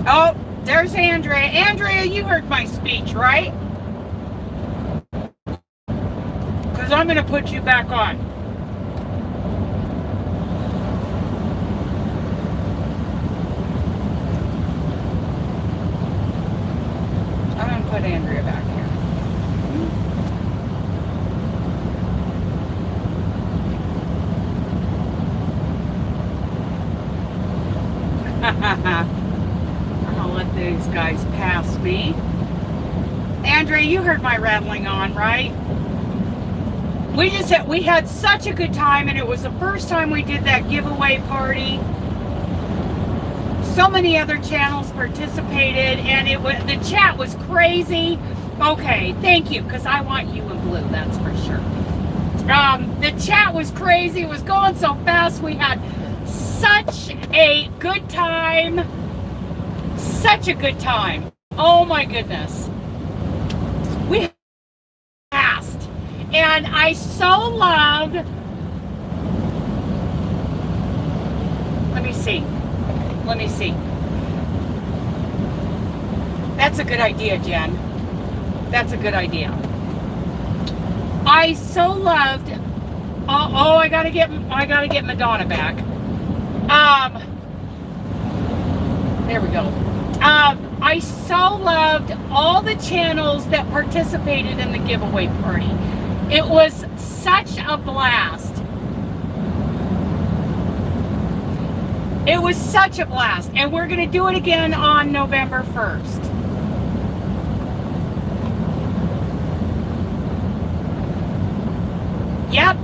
Oh, there's Andrea. Andrea, you heard my speech, right? Because I'm going to put you back on. I'm going to put Andrea back here. I'm going to let these guys pass me. Andrea, you heard my rattling on, right? We had such a good time, and it was the first time we did that giveaway party. So many other channels participated, and the chat was crazy. Okay, thank you, because I want you in blue, that's for sure. The chat was crazy. It was going so fast. We had such a good time. Such a good time. Oh my goodness. We passed. And I so loved. Let me see. That's a good idea, Jen. That's a good idea. I so loved. Oh, I gotta get Madonna back. There we go. I so loved all the channels that participated in the giveaway party. It was such a blast. It was such a blast. And we're going to do it again on November 1st. Yep.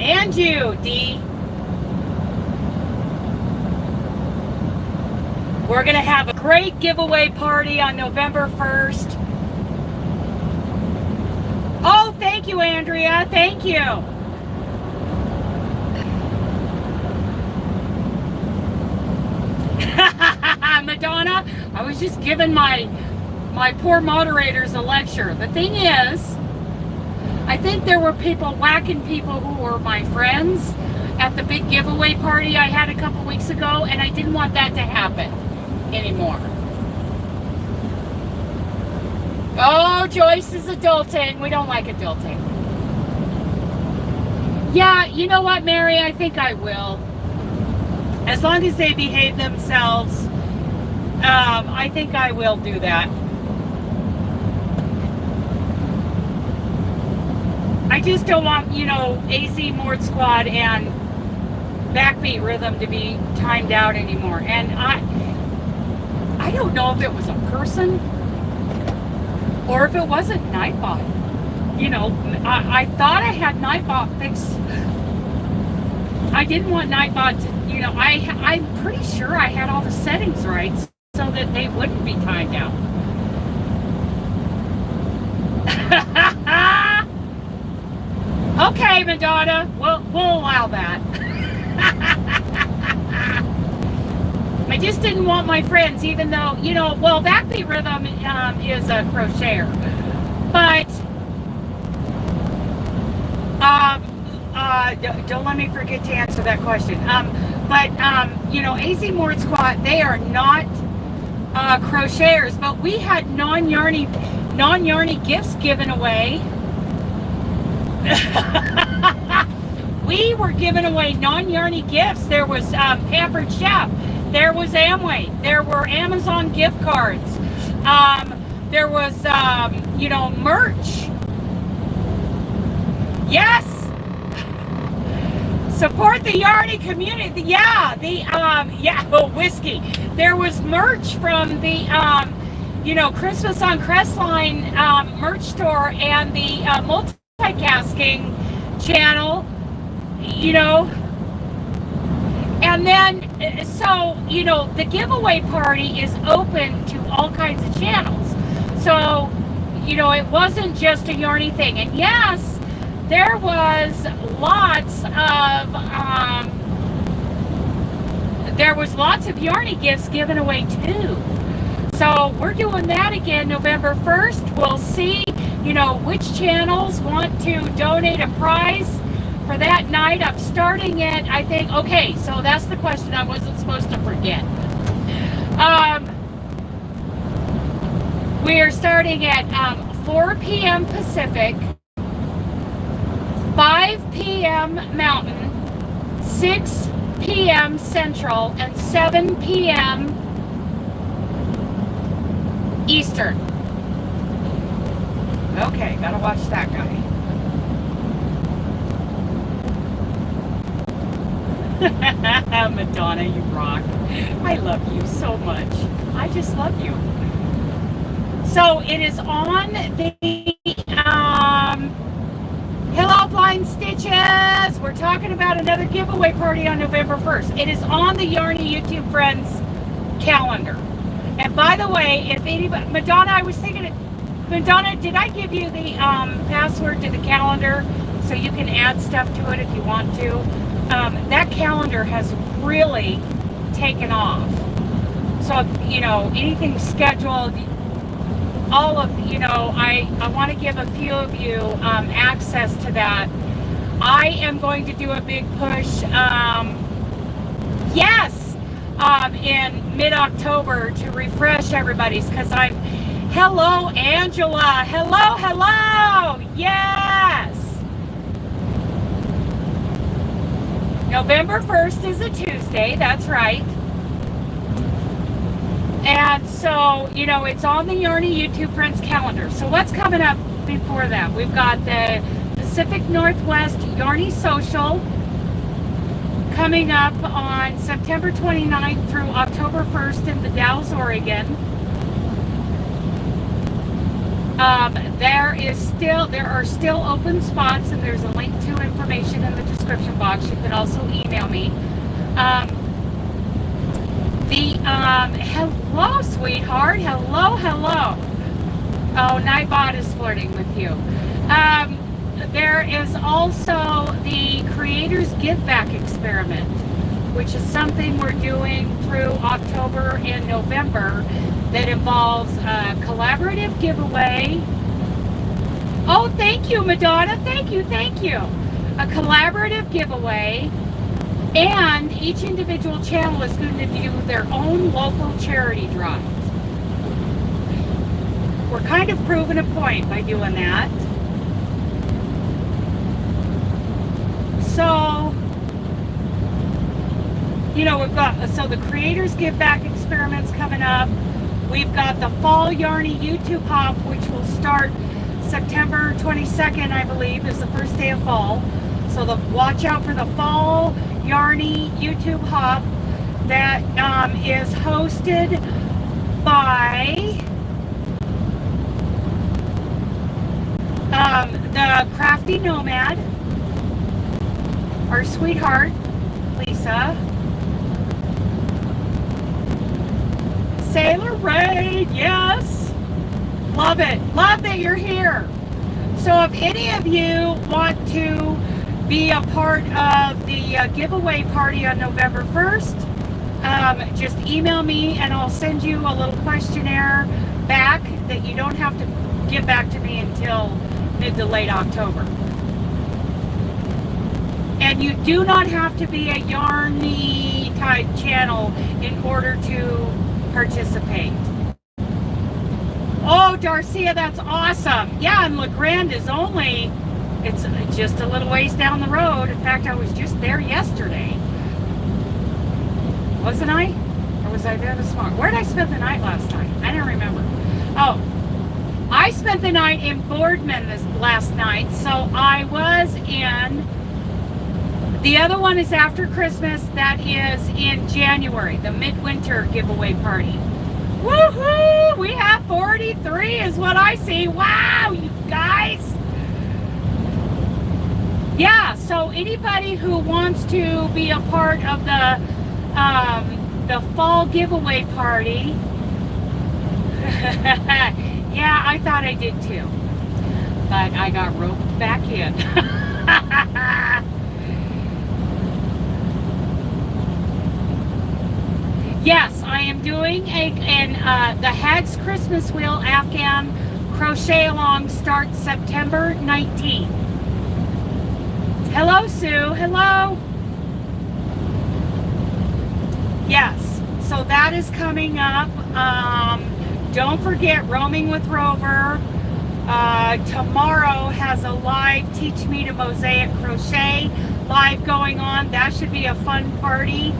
And you, Dee. We're going to have a great giveaway party on November 1st. Oh, thank you, Andrea. Thank you. Madonna, I was just giving my poor moderators a lecture. The thing is, I think there were people whacking people who were my friends at the big giveaway party I had a couple weeks ago, and I didn't want that to happen anymore. Oh, Joyce is adulting. We don't like adulting. Yeah, you know what, Mary? I think I will. As long as they behave themselves, I think I will do that. I just don't want, AZ Mort Squad and Backbeat Rhythm to be timed out anymore. And I don't know if it was a person or if it wasn't Nightbot. I thought I had Nightbot fixed. I didn't want Nightbot to, I'm pretty sure I had all the settings right so that they wouldn't be timed out. Okay, Madonna, we'll allow that. I just didn't want my friends, even though, Backbeat Rhythm is a crocheter. But, don't let me forget to answer that question. AZ Mort Squad, they are not crocheters, but we had non-yarny gifts given away. We were giving away non-yarny gifts. There was Pampered Chef. There was Amway. There were Amazon gift cards. There was, merch. Yes. Support the Yarny community. Yeah, whiskey. There was merch from the, Christmas on Crestline merch store and the multicasting channel, And then, the giveaway party is open to all kinds of channels. So, it wasn't just a Yarny thing. And yes, there was lots of Yarny gifts given away too. So we're doing that again November 1st. We'll see you know, which channels want to donate a prize for that night. I'm starting it, I think, okay, so that's the question I wasn't supposed to forget. We're starting at 4 p.m. Pacific, 5 p.m. Mountain, 6 p.m. Central, and 7 p.m. Eastern. Okay, gotta watch that guy. Madonna, you rock. I love you so much. I just love you. So it is on the Hello Blind Stitches. We're talking about another giveaway party on November 1st. It is on the Yarny YouTube Friends calendar. And by the way, if anybody, Madonna, I was thinking, Madonna, did I give you the password to the calendar so you can add stuff to it if you want to? That calendar has really taken off. So, you know, anything scheduled, all of, you know, I want to give a few of you access to that. I am going to do a big push, yes, in mid-October to refresh everybody's, because I'm, hello, Angela, hello, yes. November 1st is a Tuesday, that's right. And so, you know, it's on the Yarny YouTube Friends calendar. So what's coming up before that? We've got the Pacific Northwest Yarny Social coming up on September 29th through October 1st in the Dalles, Oregon. There are still open spots, and there's a link to information in the description box. You can also email me. Hello, sweetheart. Hello. Oh, Nightbot is flirting with you. There is also the Creators Giveback Experiment, which is something we're doing through October and November that involves a collaborative giveaway. Oh, thank you, Madonna. Thank you. A collaborative giveaway. And each individual channel is going to do their own local charity drive. We're kind of proving a point by doing that. So, you know, we've got, so the Creators Giveback Experiment's coming up. We've got the Fall Yarny YouTube Hop, which will start September 22nd, I believe, is the first day of fall. So watch out for the Fall Yarny YouTube Hop that is hosted by the Crafty Nomad, our sweetheart, Lisa, Sailor Ray, yes, love it, love that you're here. So if any of you want to be a part of the giveaway party on November 1st, just email me and I'll send you a little questionnaire back that you don't have to give back to me until mid to late October. And you do not have to be a Yarny type channel in order to participate. Oh, Darcia, that's awesome. Yeah, and LeGrand is only, it's just a little ways down the road. In fact, I was just there yesterday. Wasn't I? Or was I there this morning? Where did I spend the night last night? I don't remember. Oh, I spent the night in Boardman last night. So I was in, the other one is after Christmas. That is in January, the midwinter giveaway party. Woohoo! We have 43 is what I see. Wow, you guys. Yeah, so anybody who wants to be a part of the fall giveaway party, yeah, I thought I did too, but I got roped back in. Yes, I am doing the Hag's Christmas Wheel Afghan Crochet Along starts September 19th. Hello, Sue. Hello. Yes, so that is coming up. Don't forget Roaming with Rover. Tomorrow has a live Teach Me to Mosaic Crochet live going on. That should be a fun party.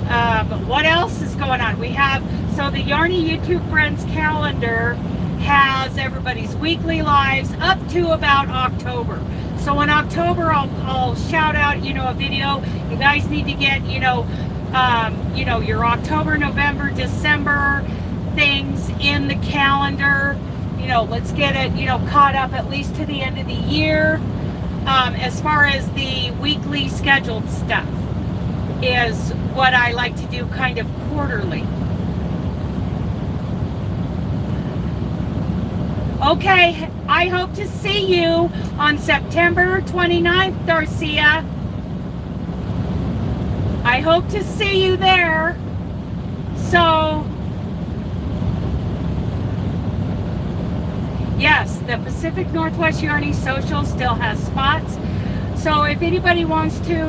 But what else is going on? We have, so the Yarny YouTube Friends calendar has everybody's weekly lives up to about October. So in October, I'll shout out, a video. You guys need to get, your October, November, December things in the calendar. Let's get it, caught up at least to the end of the year. As far as the weekly scheduled stuff is what I like to do kind of quarterly. Okay, I hope to see you on September 29th, Darcia. I hope to see you there. So, yes, the Pacific Northwest Yarny Social still has spots. So if anybody wants to,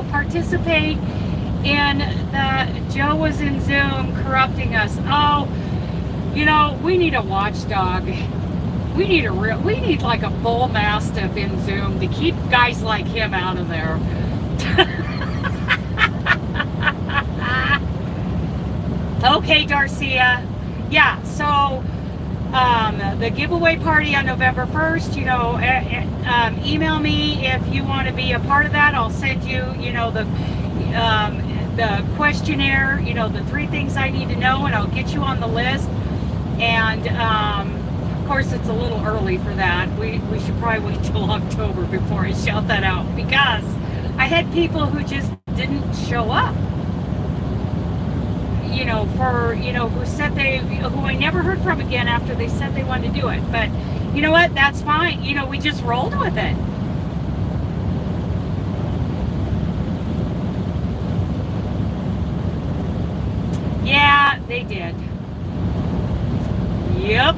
participate in Joe was in Zoom corrupting us. Oh, we need a watchdog. We need like a bull mastiff in Zoom to keep guys like him out of there. Okay, Darcia. Yeah, so the giveaway party on November 1st, email me if you want to be a part of that. I'll send you, the questionnaire, the 3 things I need to know, and I'll get you on the list. And of course, it's a little early for that. We should probably wait till October before I shout that out, because I had people who just didn't show up. Who said who I never heard from again after they said they wanted to do it. But you know what? That's fine. We just rolled with it. Yeah, they did. Yep.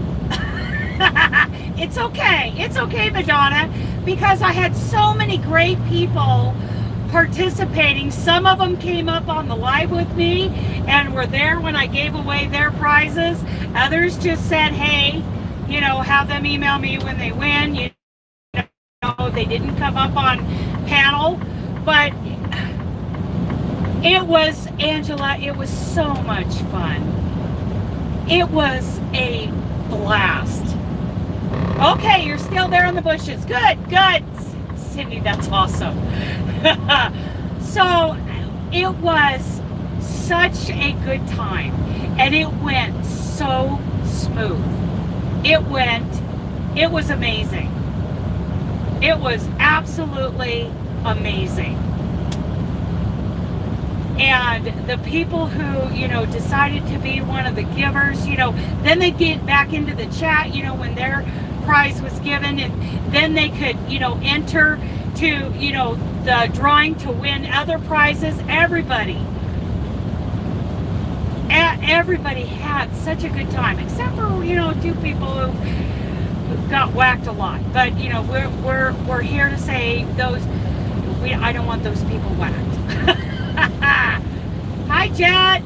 It's okay. It's okay, Madonna, because I had so many great people participating. Some of them came up on the live with me and were there when I gave away their prizes. Others just said, hey, have them email me when they win. They didn't come up on panel, but it was, Angela, it was so much fun. It was a blast. Okay, you're still there in the bushes. Good, good. Cindy, that's awesome. So it was such a good time, and it went so smooth. It was amazing. It was absolutely amazing. And the people who, decided to be one of the givers, then they get back into the chat, when their prize was given, and then they could, enter to, the drawing to win other prizes. Everybody had such a good time, except for, 2 people who got whacked a lot. But, we're here to say I don't want those people whacked. Hi, Jet.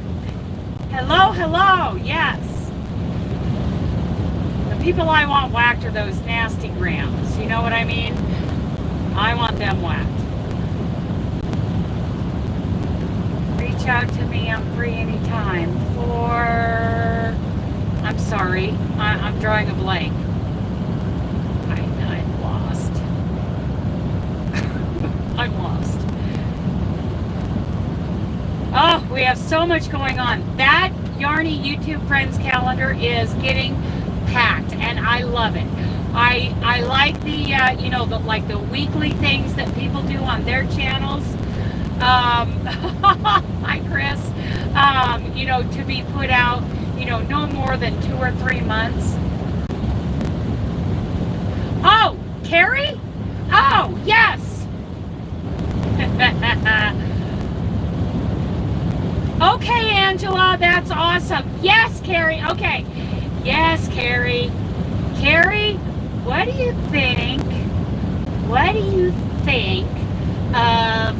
Hello. Yes. The people I want whacked are those nasty grams. You know what I mean? I want them whacked. Reach out to me. I'm free anytime. I'm sorry. I'm drawing a blank. I'm lost. I'm lost. Oh, we have so much going on. That Yarny YouTube Friends calendar is getting packed, and I love it. I like the the weekly things that people do on their channels. Hi, Chris. To be put out, no more than 2 or 3 months. Oh, Carrie? Oh, yes. Okay, Angela, that's awesome. Yes, Carrie. Okay. Yes, Carrie. Carrie, what do you think? What do you think of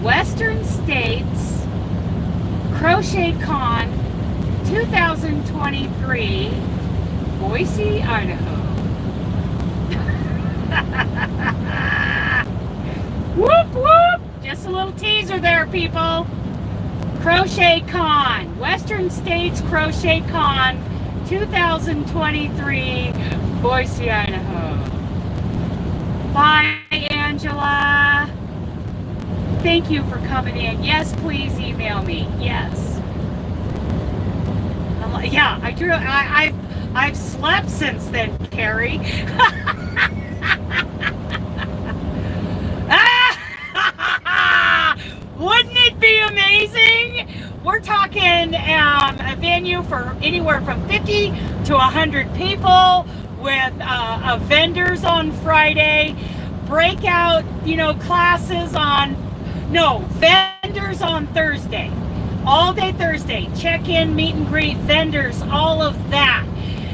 Western States Crochet Con 2023, Boise, Idaho? Whoop whoop! Just a little teaser there, people. Crochet Con, Western States Crochet Con 2023, Boise, Idaho. Bye, Angela. Thank you for coming in. Yes, please email me. Yes. Yeah, I've slept since then, Carrie. Wouldn't it be amazing? We're talking a venue for anywhere from 50 to 100 people with vendors on Friday, breakout, classes vendors on Thursday, all day Thursday, check-in, meet and greet, vendors, all of that.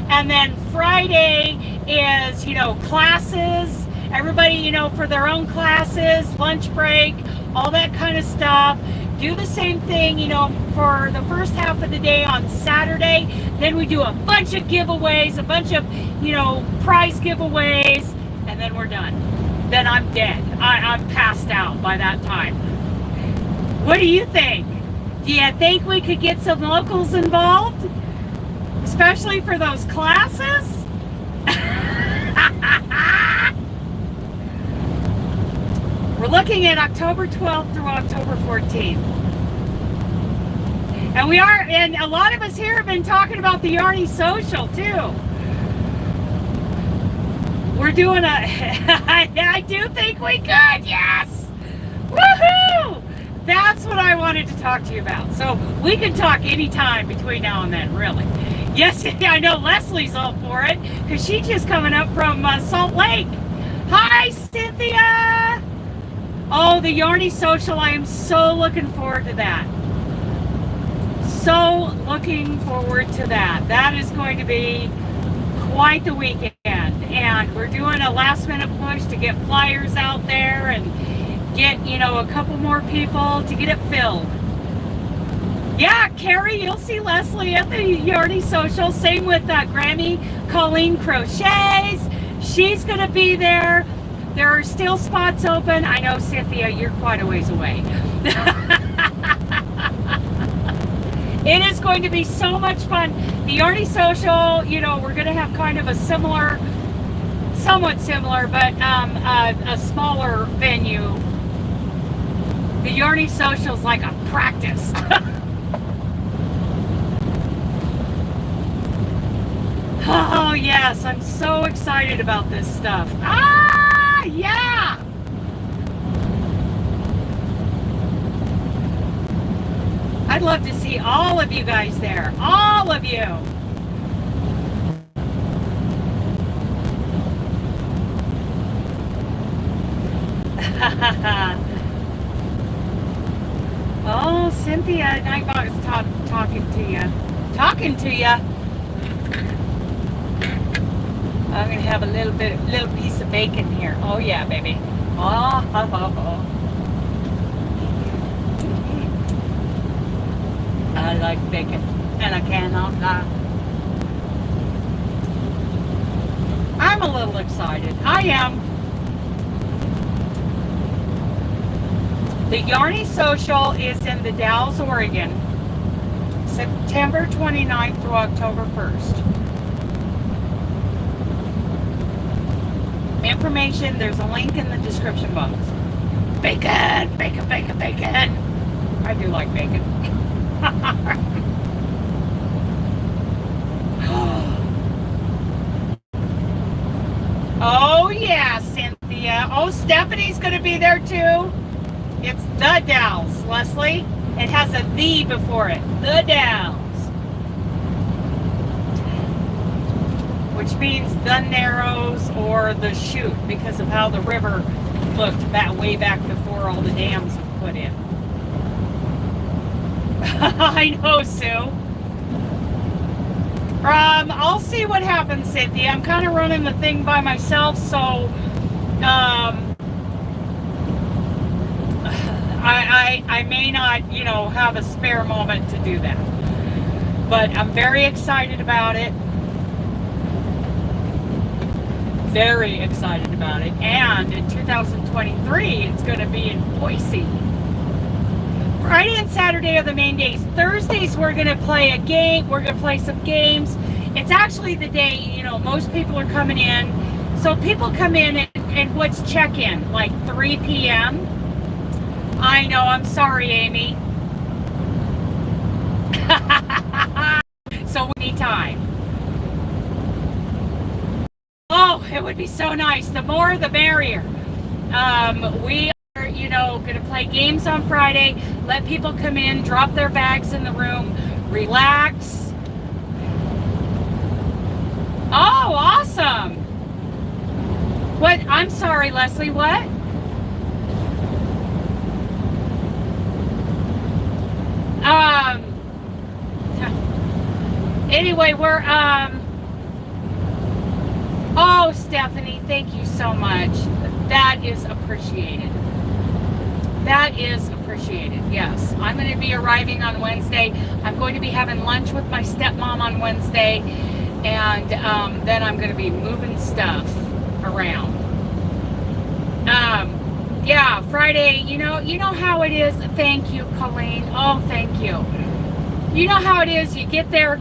And then Friday is, classes, everybody, for their own classes, lunch break, all that kind of stuff. Do the same thing, for the first half of the day on Saturday. Then we do a bunch of giveaways, a bunch of, prize giveaways, and then we're done. Then I'm dead. I'm passed out by that time. What do you think? Do you think we could get some locals involved? Especially for those classes? We're looking at October 12th through October 14th. And a lot of us here have been talking about the Yarny Social too. We're doing I do think we could, yes! Woohoo! That's what I wanted to talk to you about. So we can talk anytime between now and then, really. Yes, I know Leslie's all for it, because she's just coming up from Salt Lake. Hi, Cynthia! Oh, the Yarny Social, I am so looking forward to that. So looking forward to that. That is going to be quite the weekend. And we're doing a last minute push to get flyers out there and get, a couple more people to get it filled. Yeah, Carrie, you'll see Leslie at the Yarny Social. Same with Grammy Colleen Crochets. She's going to be there. There are still spots open. I know, Cynthia, you're quite a ways away. It is going to be so much fun. The Yarny Social, we're going to have kind of a somewhat similar, but a smaller venue. The Yarny Social is like a practice. Oh, yes, I'm so excited about this stuff. Ah, yeah! I'd love to see all of you guys there. All of you. Oh, Cynthia, Nightbot is talking to you. Talking to you. I'm gonna have a little piece of bacon here. Oh yeah, baby. Oh. I like bacon, and I cannot lie. I'm a little excited. I am. The Yarny Social is in the Dalles, Oregon, September 29th through October 1st. Information, there's a link in the description box. Bacon, bacon, bacon, bacon. I do like bacon. Oh yeah, Cynthia. Oh, Stephanie's gonna be there too. It's the Dalles, Leslie. It has a "the" before it. The Dalles. Which means the Narrows or the Chute, because of how the river looked way back before all the dams were put in. I know, Sue. I'll see what happens, Cynthia. I'm kind of running the thing by myself, so I may not, you know, have a spare moment to do that. But I'm very excited about it. Very excited about it. And in 2023, it's going to be in Boise. Friday and Saturday are the main days. Thursdays, we're going to play a game. We're going to play some games. It's actually the day, you know, most people are coming in. So people come in and what's check-in? Like 3 p.m.? I know, I'm sorry, Amy. So we need time. Oh, it would be so nice. The more, the merrier. We are, you know, going to play games on Friday. Let people come in, drop their bags in the room, relax. Oh, awesome. What? I'm sorry, Leslie, what? Anyway, we're, oh, Stephanie, thank you so much. That is appreciated. That is appreciated, yes. I'm going to be arriving on Wednesday. I'm going to be having lunch with my stepmom on Wednesday, and then I'm going to be moving stuff around. Yeah, Friday, you know how it is. Thank you, Colleen. Oh, thank you. You know how it is. You get there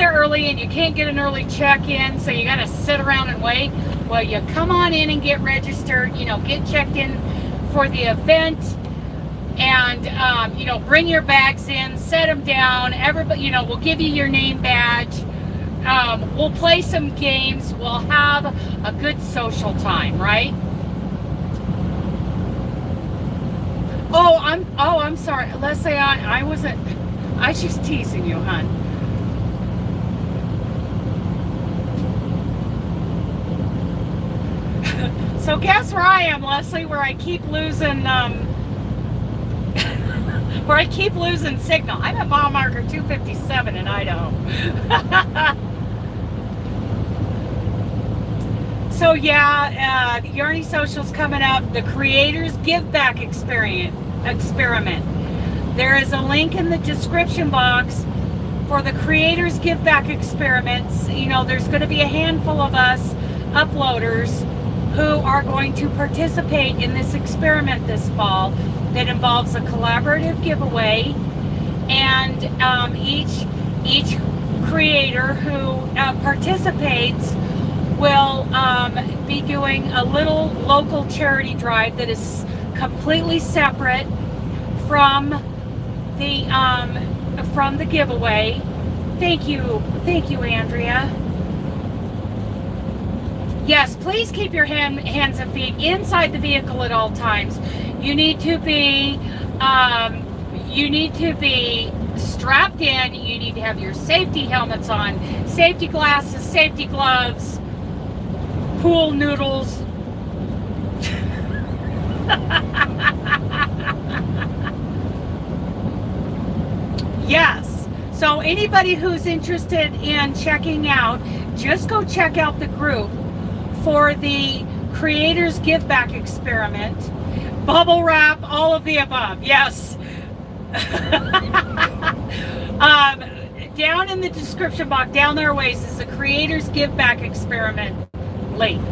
early and you can't get an early check-in, so you got to sit around and wait. Well, you come on in and get registered, you know, get checked in for the event, and, you know, bring your bags in, set them down. Everybody, you know, we'll give you your name badge. We'll play some games. We'll have a good social time, right? Oh, I'm sorry, Leslie. I wasn't. I was just teasing you, hon. So guess where I am, Leslie? Where I keep losing, where I keep losing signal. I'm at mile marker 257 in Idaho. So yeah, the Yarny Social's coming up. The Creators Giveback experiment. There is a link in the description box for the Creators Giveback experiments. You know, there's going to be a handful of us uploaders who are going to participate in this experiment this fall that involves a collaborative giveaway, and each creator who participates will be doing a little local charity drive that is completely separate from the giveaway. Thank you, Andrea. Yes, please keep your hands and feet inside the vehicle at all times. You need to be strapped in. You need to have your safety helmets on, safety glasses, safety gloves, pool noodles. Yes. So anybody who's interested in checking out, just go check out the group for the Creators Giveback experiment. Bubble wrap, all of the above. Yes. Down in the description box, down there ways, is the Creators Giveback experiment link.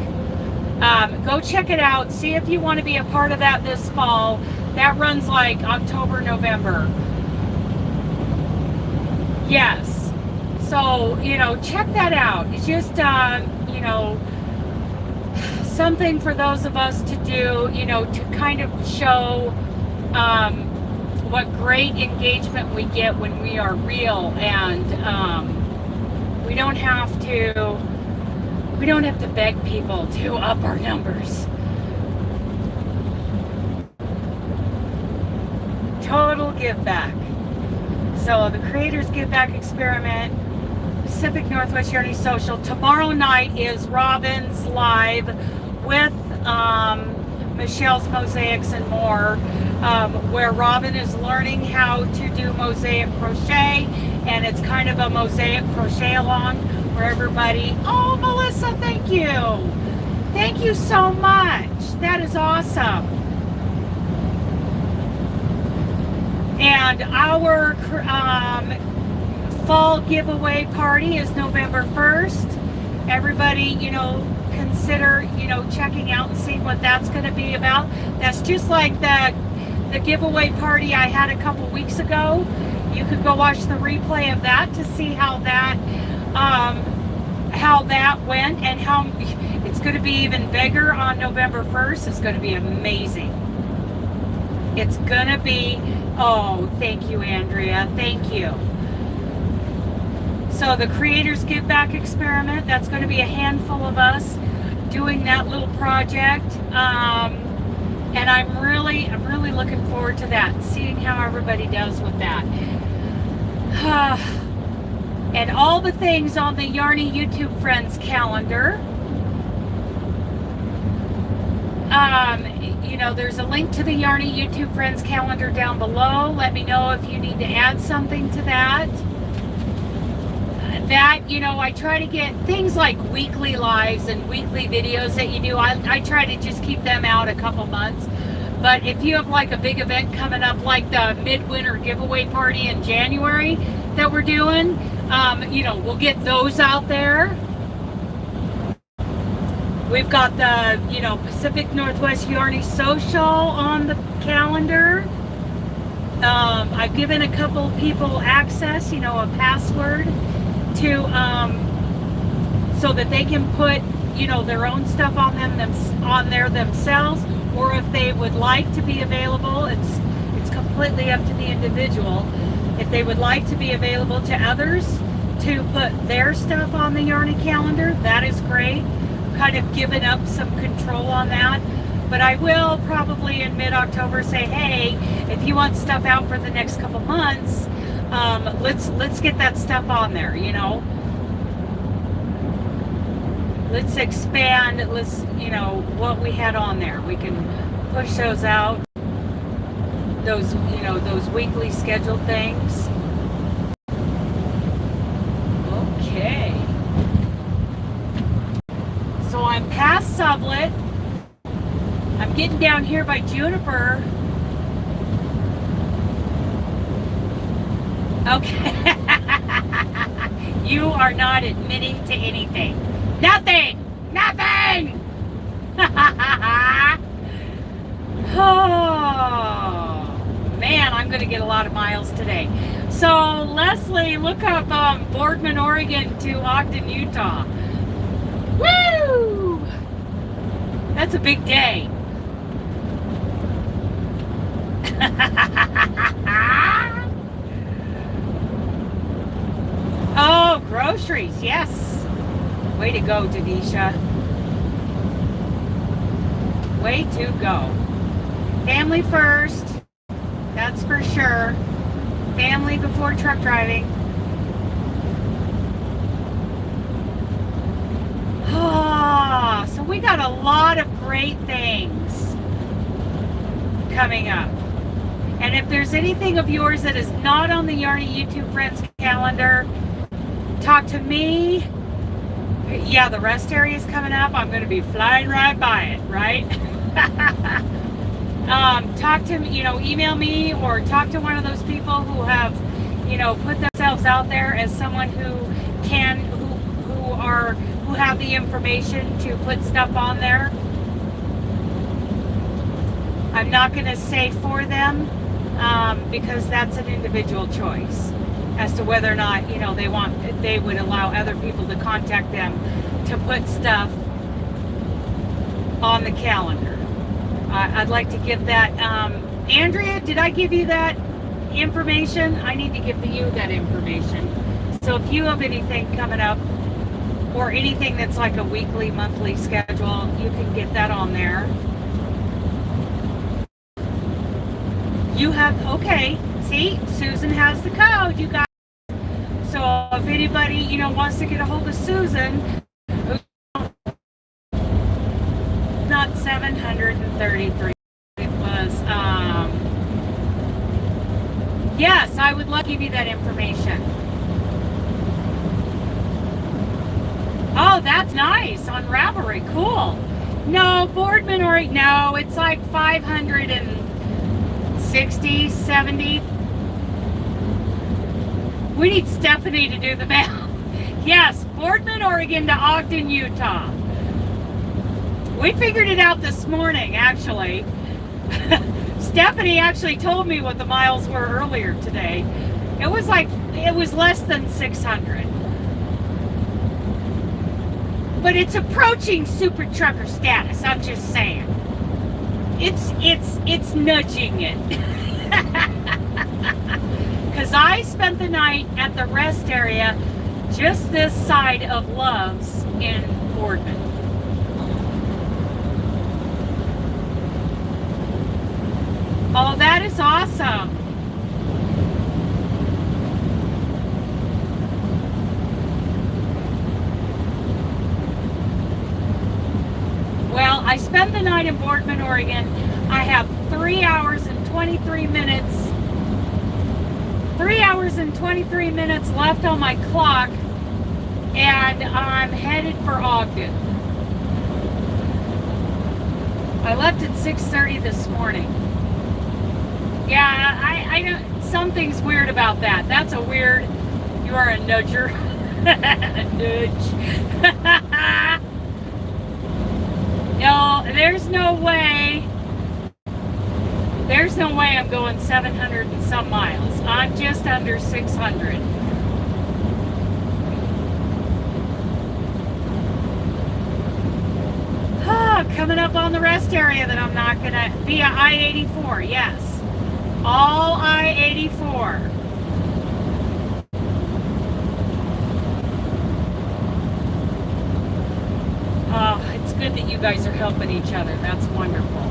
Go check it out. See if you want to be a part of that this fall. That runs like October, November. Yes. So, you know, check that out. It's just, you know, something for those of us to do, you know, to kind of show what great engagement we get when we are real, and we don't have to beg people to up our numbers. Total give back. So the Creators Giveback experiment, Pacific Northwest Yarny Social. Tomorrow night is Robin's live with Michelle's Mosaics and More, where Robin is learning how to do mosaic crochet and it's kind of a mosaic crochet along where everybody, oh, Melissa, thank you. Thank you so much. That is awesome. And our fall giveaway party is November 1st. Everybody, you know, consider, you know, checking out and seeing what that's going to be about. That's just like the giveaway party I had a couple weeks ago. You could go watch the replay of that to see how that went, and how it's going to be even bigger on November 1st. It's going to be amazing. It's going to be, oh, thank you, Andrea. Thank you. So the Creators Giveback experiment, that's going to be a handful of us doing that little project. And I'm really looking forward to that, seeing how everybody does with that. And all the things on the Yarny YouTube Friends calendar. You know, there's a link to the Yarny YouTube Friends calendar down below. Let me know if you need to add something to that. That, you know, I try to get things like weekly lives and weekly videos that you do. I try to just keep them out a couple months. But if you have like a big event coming up, like the midwinter giveaway party in January that we're doing, you know, we'll get those out there. We've got the, you know, Pacific Northwest Yarny Social on the calendar. I've given a couple people access, you know, a password to, so that they can put, you know, their own stuff on on there themselves, or if they would like to be available, it's completely up to the individual. If they would like to be available to others to put their stuff on the Yarny calendar, that is great. Kind of given up some control on that, but I will probably in mid-October say, hey, if you want stuff out for the next couple months, let's get that stuff on there, you know. Let's expand, you know, what we had on there. We can push those out, those, you know, those weekly scheduled things. Okay. So I'm past Sublet. I'm getting down here by Juniper. Okay. You are not admitting to anything. Nothing! Nothing! Oh, man, I'm going to get a lot of miles today. So, Leslie, look up Boardman, Oregon to Ogden, Utah. Woo! That's a big day. Oh, groceries, yes. Way to go, Denisha. Way to go. Family first. That's for sure. Family before truck driving. Ah, so we got a lot of great things coming up. And if there's anything of yours that is not on the Yarny YouTube Friends calendar, talk to me. Yeah, the rest area is coming up. I'm going to be flying right by it, right? Talk to me, you know, email me or talk to one of those people who have, you know, put themselves out there as someone who can, who have the information to put stuff on there. I'm not going to say for them, because that's an individual choice as to whether or not, you know, they would allow other people to contact them to put stuff on the calendar. I'd like to give that, Andrea, did I give you that information? I need to give you that information. So if you have anything coming up, or anything that's like a weekly, monthly schedule, you can get that on there. You have, okay, see, Susan has the code, you guys. So if anybody, you know, wants to get a hold of Susan, not 733, it was, yes, I would love to give you that information. Oh, that's nice on Ravelry. Cool. No, Boardman or no, it's like 560, 70. We need Stephanie to do the math. Yes, Boardman, Oregon to Ogden, Utah. We figured it out this morning, actually. Stephanie actually told me what the miles were earlier today. It was less than 600. But it's approaching super trucker status, I'm just saying. It's nudging it. Because I spent the night at the rest area just this side of Love's in Boardman. Oh, that is awesome. Well, I spent the night in Boardman, Oregon. I have 3 hours and 23 minutes. 3 hours and 23 minutes left on my clock, and I'm headed for Ogden. I left at 6:30 this morning. Yeah, I don't, something's weird about that. That's a weird, you are a nudger. Nudge. No, there's no way. There's no way I'm going 700 and some miles. I'm just under 600. Coming up on the rest area that I'm not gonna, via I-84, yes. All I-84. Oh, it's good that you guys are helping each other. That's wonderful.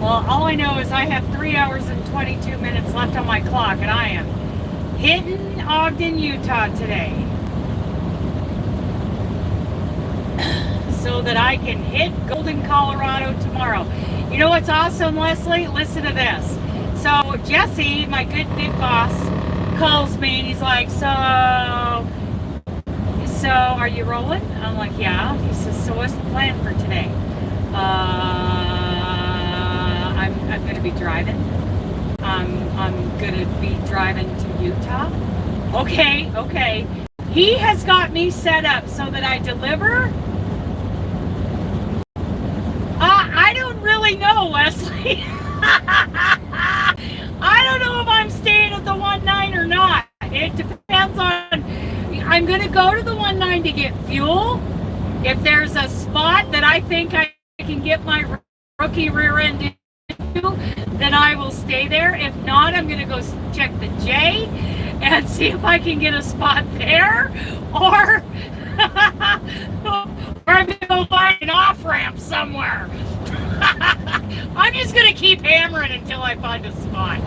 Well, all I know is I have 3 hours and 22 minutes left on my clock, and I am hitting Ogden, Utah today. So that I can hit Golden, Colorado tomorrow. You know what's awesome, Leslie? Listen to this. So Jesse, my good big boss, calls me and he's like, so are you rolling? I'm like, yeah. He says, so what's the plan for today? I'm going to be driving. I'm going to be driving to Utah. Okay. He has got me set up so that I deliver. I don't really know, Leslie. I don't know if I'm staying at the 1-9 or not. It depends on, I'm going to go to the 1-9 to get fuel. If there's a spot that I think I can get my rookie rear end into, then I will stay there. If not, I'm going to go check the J and see if I can get a spot there, or I'm going to go find an off-ramp somewhere. I'm just going to keep hammering until I find a spot.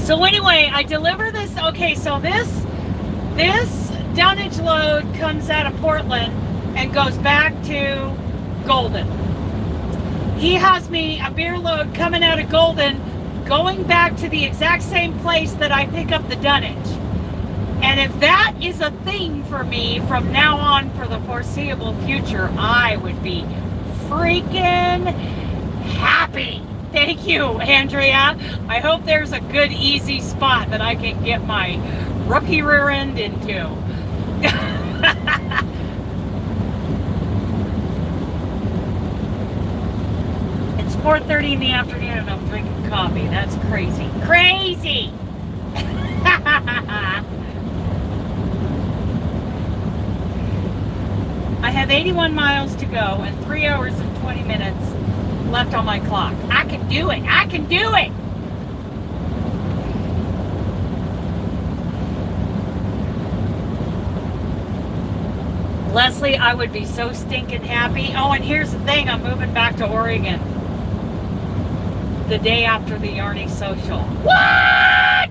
So anyway, I deliver this. Okay, so this dunnage load comes out of Portland and goes back to Golden. He has me a beer load coming out of Golden, going back to the exact same place that I pick up the dunnage. And if that is a thing for me from now on for the foreseeable future, I would be freaking happy. Thank you, Andrea. I hope there's a good, easy spot that I can get my rookie rear end into. It's 4:30 in the afternoon and I'm drinking coffee. That's crazy. Crazy! I have 81 miles to go and 3 hours and 20 minutes left on my clock. I can do it. I can do it. Leslie, I would be so stinking happy. Oh, and here's the thing. I'm moving back to Oregon the day after the Yarny social. What?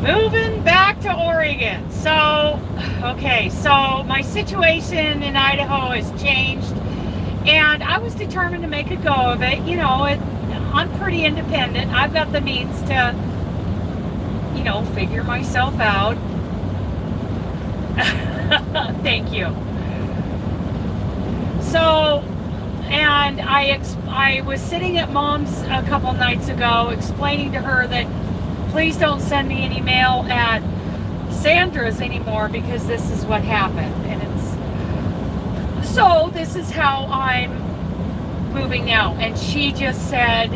Moving back to Oregon. So, okay, so my situation in Idaho has changed, and I was determined to make a go of it. You know, I'm pretty independent. I've got the means to, you know, figure myself out. Thank you. So, and I was sitting at Mom's a couple nights ago explaining to her that please don't send me any mail at Sandra's anymore because this is what happened. And so this is how I'm moving now. And she just said,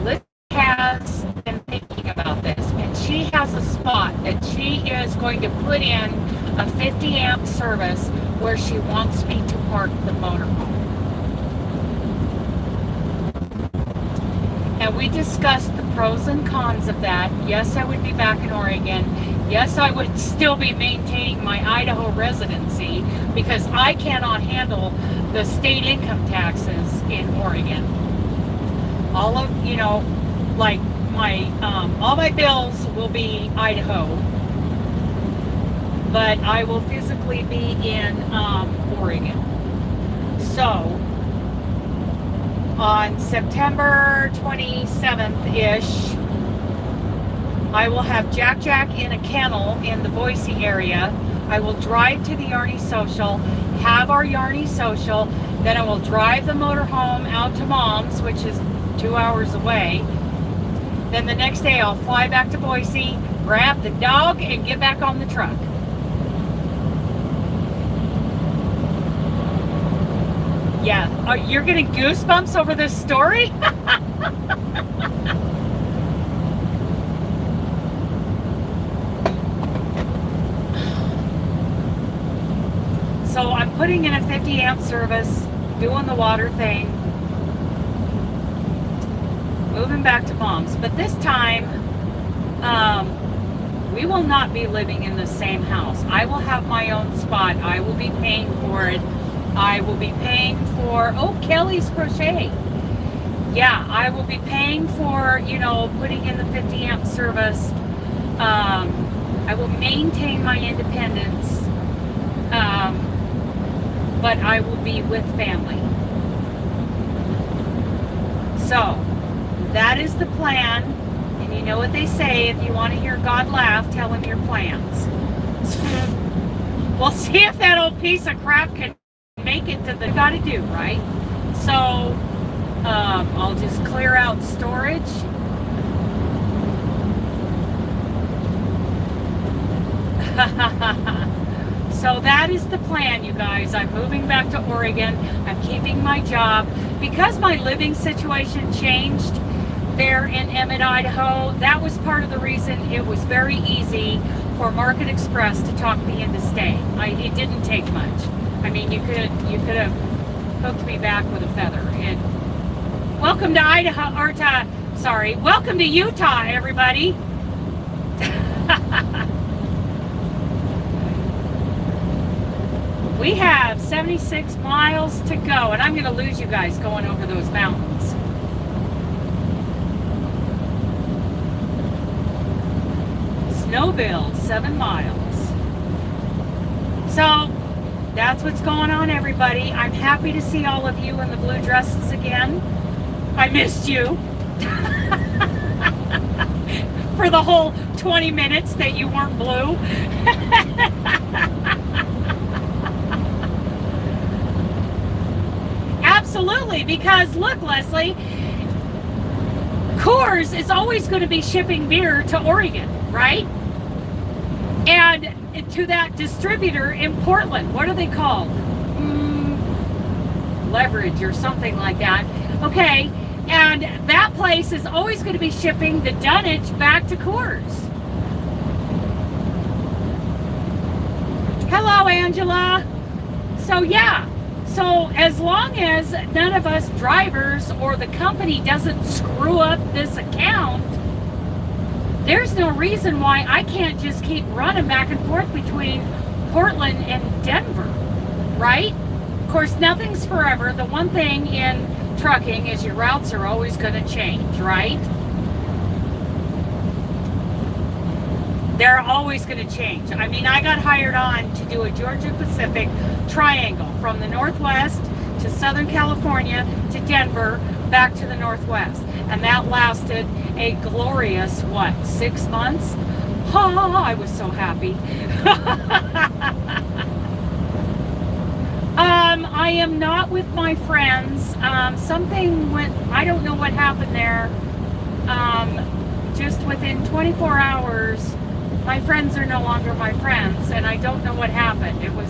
Liz has been thinking about this, and she has a spot that she is going to put in a 50 amp service where she wants me to park the motorhome. And we discussed the pros and cons of that. Yes, I would be back in Oregon. Yes, I would still be maintaining my Idaho residency because I cannot handle the state income taxes in Oregon. All of, you know, like my, all my bills will be Idaho, but I will physically be in Oregon. So, on September 27th-ish, I will have Jack in a kennel in the Boise area. I will drive to the Yarny Social, have our Yarny Social, then I will drive the motorhome out to Mom's, which is 2 hours away. Then the next day I'll fly back to Boise, grab the dog, and get back on the truck. Yeah, you're getting goosebumps over this story? So I'm putting in a 50 amp service, doing the water thing, moving back to Mom's. But this time, we will not be living in the same house. I will have my own spot. I will be paying for it. I will be paying for, oh, Kelly's Crochet. Yeah, I will be paying for, you know, putting in the 50 amp service. I will maintain my independence, but I will be with family. So, that is the plan. And you know what they say, if you want to hear God laugh, tell him your plans. We'll see if that old piece of crap can make it to the gotta do, right? So I'll just clear out storage. So that is the plan, you guys. I'm moving back to Oregon. I'm keeping my job because my living situation changed there in Emmett, Idaho. That was part of the reason it was very easy for Market Express to talk me into staying. It didn't take much. I mean, you could have hooked me back with a feather. And welcome to Idaho, or welcome to Utah, everybody. We have 76 miles to go, and I'm going to lose you guys going over those mountains. Snowville, 7 miles. So, that's what's going on, everybody. I'm happy to see all of you in the blue dresses again. I missed you. For the whole 20 minutes that you weren't blue. Absolutely, because look, Leslie, Coors is always going to be shipping beer to Oregon, right? And to that distributor in Portland. What are they called? Leverage or something like that. Okay, and that place is always going to be shipping the dunnage back to Coors. Hello, Angela. So yeah, so as long as none of us drivers or the company doesn't screw up this account, there's no reason why I can't just keep running back and forth between Portland and Denver, right? Of course, nothing's forever. The one thing in trucking is your routes are always going to change, right? They're always going to change. I mean, I got hired on to do a Georgia Pacific triangle from the Northwest to Southern California to Denver back to the Northwest. And that lasted a glorious, 6 months? Oh, I was so happy. I am not with my friends. Something went, I don't know what happened there. Just within 24 hours, my friends are no longer my friends, and I don't know what happened. It was,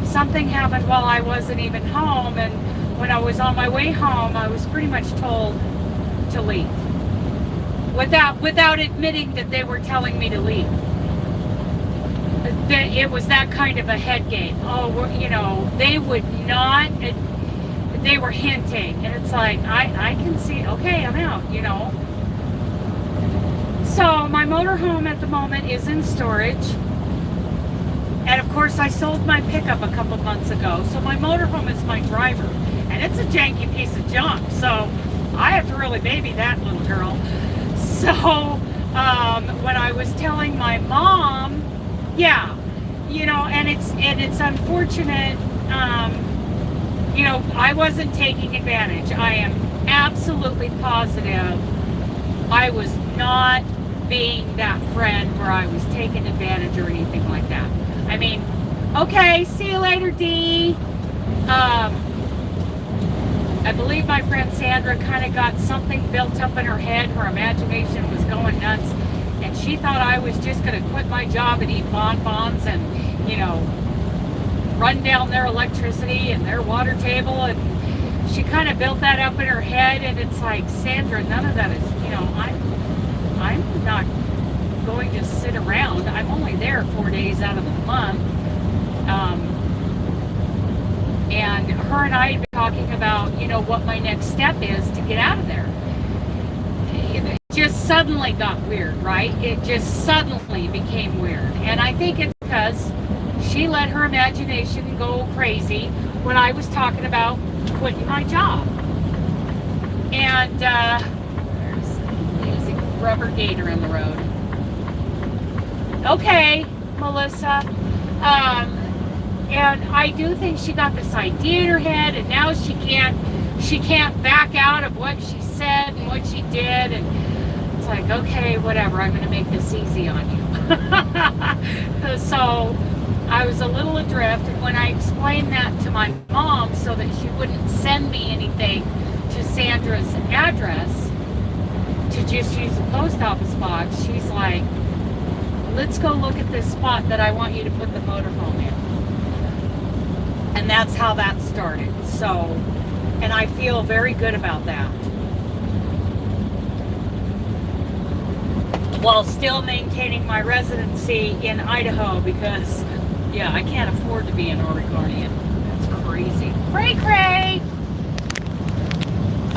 something happened while I wasn't even home, and when I was on my way home, I was pretty much told to leave. Without admitting that they were telling me to leave. It was that kind of a head game. Oh, you know, they would not, they were hinting, and it's like, I can see, okay, I'm out, you know. So my motorhome at the moment is in storage. And of course I sold my pickup a couple months ago. So my motorhome is my driver. And it's a janky piece of junk. So I have to really baby that little girl. So when I was telling my mom, yeah, you know, and it's unfortunate, you know, I wasn't taking advantage. I am absolutely positive I was not being that friend where I was taking advantage or anything like that. I mean, okay, see you later, Dee. I believe my friend Sandra kind of got something built up in her head. Her imagination was going nuts, and she thought I was just going to quit my job and eat bonbons and, you know, run down their electricity and their water table, and she kind of built that up in her head. And it's like, Sandra, none of that is, you know, I'm not going to sit around. I'm only there 4 days out of the month. And her and I had been talking about, you know, what my next step is to get out of there. It just suddenly got weird, right? It just suddenly became weird. And I think it's because she let her imagination go crazy when I was talking about quitting my job. And there's a rubber gator in the road. Okay, Melissa. And I do think she got this idea in her head, and now she can't back out of what she said and what she did. And it's like, okay, whatever, I'm going to make this easy on you. So I was a little adrift, and when I explained that to my mom so that she wouldn't send me anything to Sandra's address, to just use the post office box, she's like, let's go look at this spot that I want you to put the motorhome in. And that's how that started. So, and I feel very good about that. While still maintaining my residency in Idaho, because, yeah, I can't afford to be an Oregonian. That's crazy. Cray cray!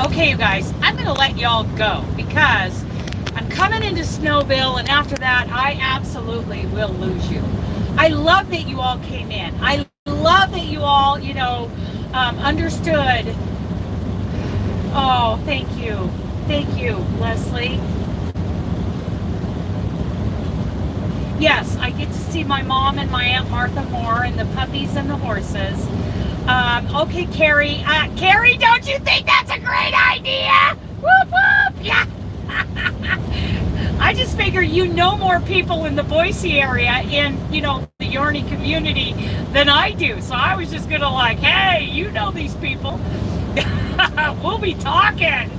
Okay, you guys, I'm going to let y'all go because I'm coming into Snowville, and after that, I absolutely will lose you. I love that you all came in. I love that you all, you know, understood. Oh, thank you. Thank you, Leslie. Yes, I get to see my mom and my Aunt Martha more, and the puppies and the horses. Okay, Carrie. Carrie, don't you think that's a great idea? Whoop, whoop. Yeah. I just figure you know more people in the Boise area, in, you know, the Yarny community than I do. So I was just going to like, hey, you know these people. We'll be talking.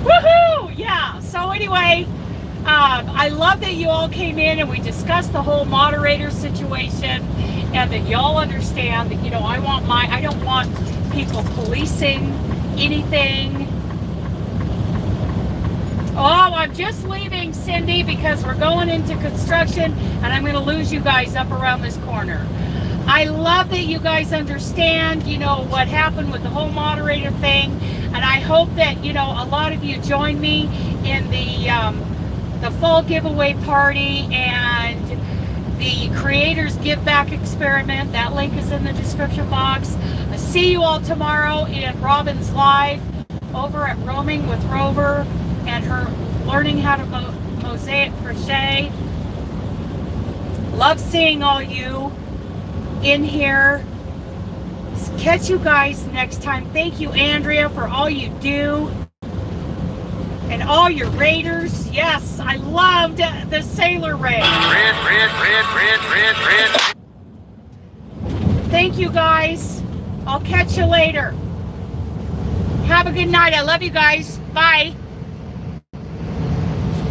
Woohoo! Yeah. So anyway, I love that you all came in and we discussed the whole moderator situation, and that y'all understand that, you know, I don't want people policing anything. Oh, I'm just leaving, Cindy, because we're going into construction and I'm going to lose you guys up around this corner. I love that you guys understand, you know, what happened with the whole moderator thing, and I hope that, you know, a lot of you join me in the fall giveaway party and the Creators Giveback experiment. That link is in the description box. I see you all tomorrow in Robin's Live over at Roaming with Rover, and her learning how to mow Mosaic Crochet. Love seeing all you in here. Catch you guys next time. Thank you, Andrea, for all you do. And all your raiders. Yes, I loved the Sailor Raid. Red. Thank you, guys. I'll catch you later. Have a good night. I love you guys. Bye.